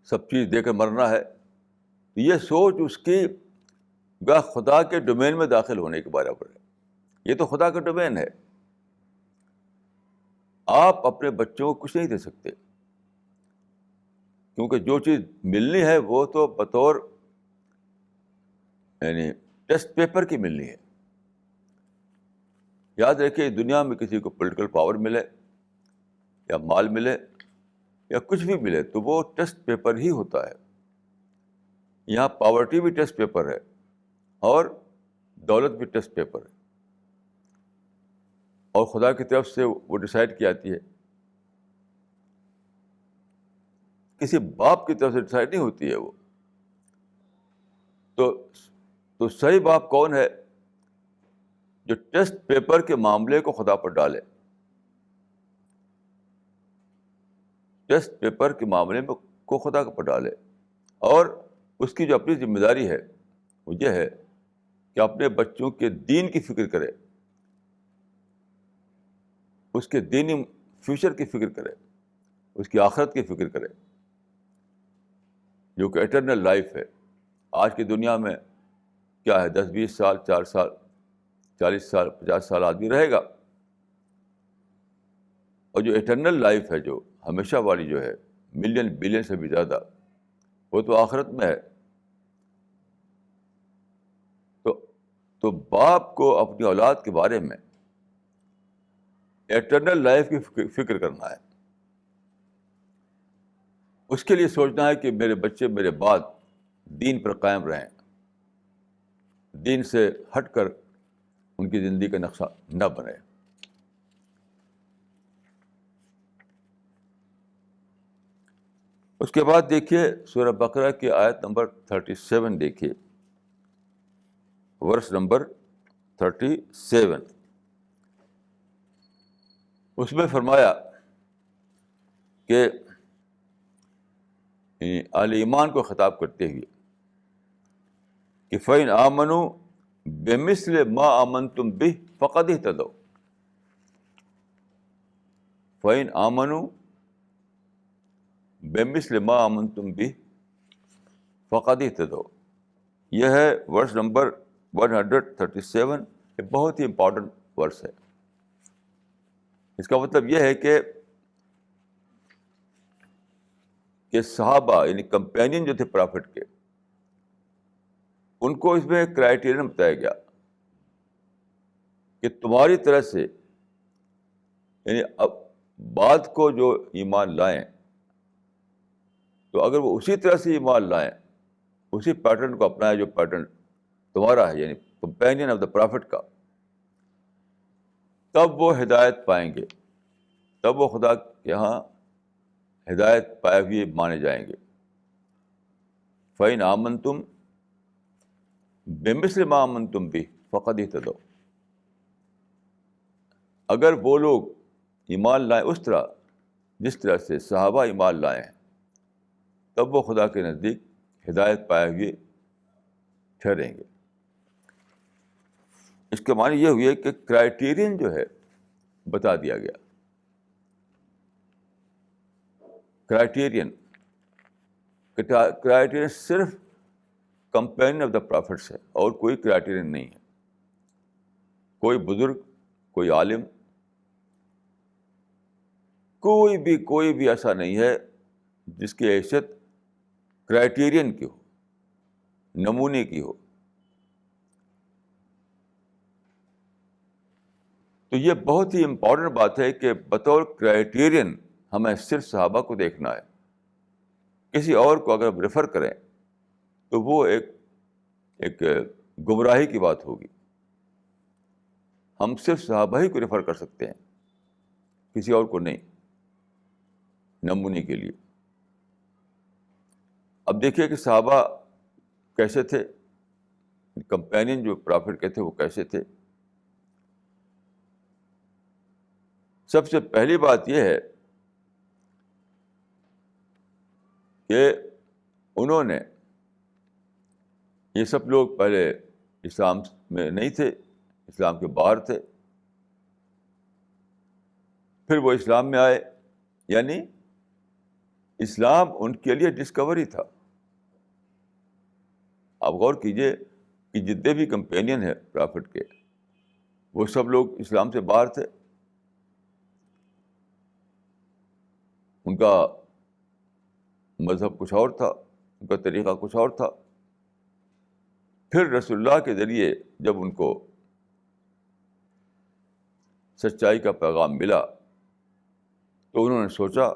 سب چیز دے کے مرنا ہے, تو یہ سوچ اس کی خدا کے ڈومین میں داخل ہونے کے برابر ہے. یہ تو خدا کا ڈومین ہے. آپ اپنے بچوں کو کچھ نہیں دے سکتے, کیونکہ جو چیز ملنی ہے وہ تو بطور یعنی ٹیسٹ پیپر کی ملنی ہے. یاد رکھیے, دنیا میں کسی کو پولیٹیکل پاور ملے یا مال ملے یا کچھ بھی ملے تو وہ ٹیسٹ پیپر ہی ہوتا ہے. یہاں پاورٹی بھی ٹیسٹ پیپر ہے اور دولت بھی ٹیسٹ پیپر ہے, اور خدا کی طرف سے وہ ڈیسائیڈ کی جاتی ہے. کسی باپ کی طرف سے ڈیسائیڈ نہیں ہوتی ہے وہ. تو صحیح باپ کون ہے؟ جو ٹیسٹ پیپر کے معاملے کو خدا پر ڈالے. ٹیسٹ پیپر کے معاملے میں کو خدا پر ڈالے, اور اس کی جو اپنی ذمہ داری ہے وہ یہ ہے کہ اپنے بچوں کے دین کی فکر کرے, اس کے دینی فیوچر کی فکر کرے, اس کی آخرت کی فکر کرے, جو کہ ایٹرنل لائف ہے. آج کی دنیا میں کیا ہے, 10-20 سال, 4 سال, 40 سال, 50 سال آدمی رہے گا, اور جو ایٹرنل لائف ہے, جو ہمیشہ والی جو ہے, ملین بلین سے بھی زیادہ, وہ تو آخرت میں ہے. تو باپ کو اپنی اولاد کے بارے میں ایٹرنل لائف کی فکر کرنا ہے. اس کے لیے سوچنا ہے کہ میرے بچے میرے بعد دین پر قائم رہیں, دین سے ہٹ کر ان کی زندگی کا نقشہ نہ بنے. اس کے بعد دیکھیے سورہ بقرہ کی آیت نمبر 37, دیکھیے ورس نمبر 37. اس میں فرمایا کہ اہل ایمان کو خطاب کرتے ہوئے کہ فَإِنْ آمَنُوا بِمِثْلِ مَا آمَنْتُمْ بِهِ فَقَدِ اهْتَدَوْا. فَإِنْ آمَنُوا بِمِثْلِ مَا آمَنْتُمْ بِهِ فَقَدِ اهْتَدَوْا. یہ ہے ورس نمبر 137. یہ بہت ہی امپورٹنٹ ورس ہے. اس کا مطلب یہ ہے کہ صحابہ یعنی کمپینین جو تھے پرافٹ کے, ان کو اس میں ایک کرائیٹیرین بتایا گیا کہ تمہاری طرح سے یعنی اب بعد کو جو ایمان لائیں تو اگر وہ اسی طرح سے ایمان لائیں, اسی پیٹرن کو اپنائیں جو پیٹرن تمہارا ہے, یعنی کمپینین آف دا پرافٹ کا, تب وہ ہدایت پائیں گے, تب وہ خدا کے یہاں ہدایت پائے ہوئے مانے جائیں گے. فَإِنْ آمَنْتُمْ بِمِثْلِ مَا آمَنْتُمْ بِهِ فَقَدِ اهْتَدَوْا. اگر وہ لوگ ایمان لائیں اس طرح جس طرح سے صحابہ ایمان لائے ہیں, تب وہ خدا کے نزدیک ہدایت پائے ہوئے ٹھہریں گے. اس کے معنی یہ ہوئے کہ کرائیٹیرین جو ہے بتا دیا گیا. کرائیٹیرین صرف کمپینین آف دا پرافٹس ہے, اور کوئی کرائیٹیرین نہیں ہے. کوئی بزرگ, کوئی عالم, کوئی بھی ایسا نہیں ہے جس کی حیثیت کرائیٹیرین کی ہو, نمونے کی ہو. تو یہ بہت ہی امپورٹنٹ بات ہے کہ بطور کرائیٹیرین ہمیں صرف صحابہ کو دیکھنا ہے. کسی اور کو اگر ریفر کریں تو وہ ایک گمراہی کی بات ہوگی. ہم صرف صحابہ ہی کو ریفر کر سکتے ہیں, کسی اور کو نہیں, نمونے کے لیے. اب دیکھیے کہ صحابہ کیسے تھے, کمپینین جو پرافٹ کے تھے وہ کیسے تھے. سب سے پہلی بات یہ ہے کہ انہوں نے, یہ سب لوگ پہلے اسلام میں نہیں تھے, اسلام کے باہر تھے, پھر وہ اسلام میں آئے, یعنی اسلام ان کے لیے ڈسکوری تھا. آپ غور کیجئے کہ جتنے بھی کمپینین ہیں پرافٹ کے، وہ سب لوگ اسلام سے باہر تھے. ان کا مذہب کچھ اور تھا، ان کا طریقہ کچھ اور تھا. پھر رسول اللہ کے ذریعے جب ان کو سچائی کا پیغام ملا تو انہوں نے سوچا،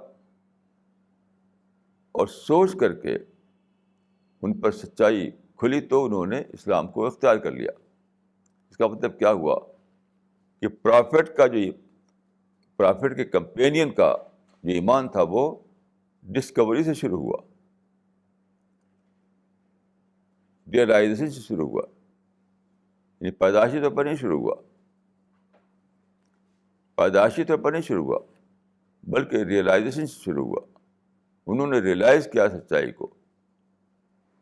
اور سوچ کر کے ان پر سچائی کھلی تو انہوں نے اسلام کو اختیار کر لیا. اس کا مطلب کیا ہوا کہ پرافٹ کے کمپینین کا جو ایمان تھا وہ ڈسکوری سے شروع ہوا، ریئلائزیشن سے شروع ہوا. یعنی پیدائشی طور پر نہیں شروع ہوا بلکہ ریئلائزیشن سے شروع ہوا. انہوں نے ریئلائز کیا سچائی کو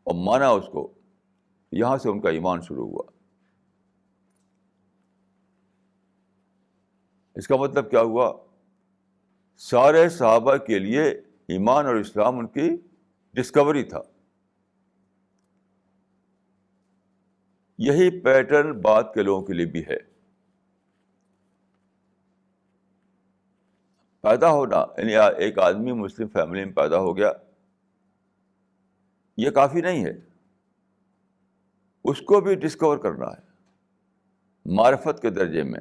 اور مانا اس کو، یہاں سے ان کا ایمان شروع ہوا. اس کا مطلب کیا ہوا؟ سارے صحابہ کے لیے ایمان اور اسلام ان کی ڈسکوری تھا. یہی پیٹرن بعد کے لوگوں کے لیے بھی ہے. پیدا ہونا، یعنی ایک آدمی مسلم فیملی میں پیدا ہو گیا، یہ کافی نہیں ہے. اس کو بھی ڈسکور کرنا ہے معرفت کے درجے میں،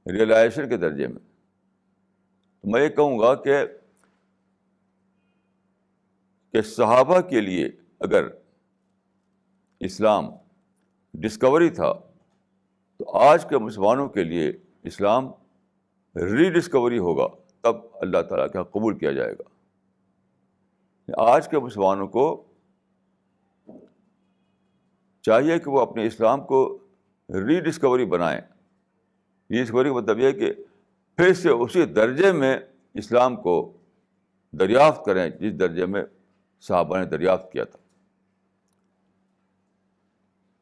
ریئلائزیشن کے درجے میں. میں یہ کہوں گا کہ صحابہ کے لیے اگر اسلام ڈسکوری تھا تو آج کے مسلمانوں کے لیے اسلام ری ڈسکوری ہوگا، تب اللہ تعالیٰ کا قبول کیا جائے گا. آج کے مسلمانوں کو چاہیے کہ وہ اپنے اسلام کو ری ڈسکوری بنائیں. ری ڈسکوری کا مطلب یہ ہے کہ پھر سے اسی درجے میں اسلام کو دریافت کریں جس درجے میں صحابہ نے دریافت کیا تھا.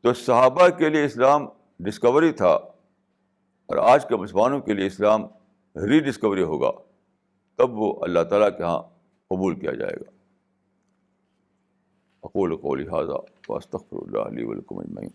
تو صحابہ کے لیے اسلام ڈسکوری تھا، اور آج کے مسلمانوں کے لیے اسلام ری ڈسکوری ہوگا، تب وہ اللہ تعالیٰ کے ہاں قبول کیا جائے گا. اقول قولی ھذا واستغفر اللہ لی ولکم اجمعین.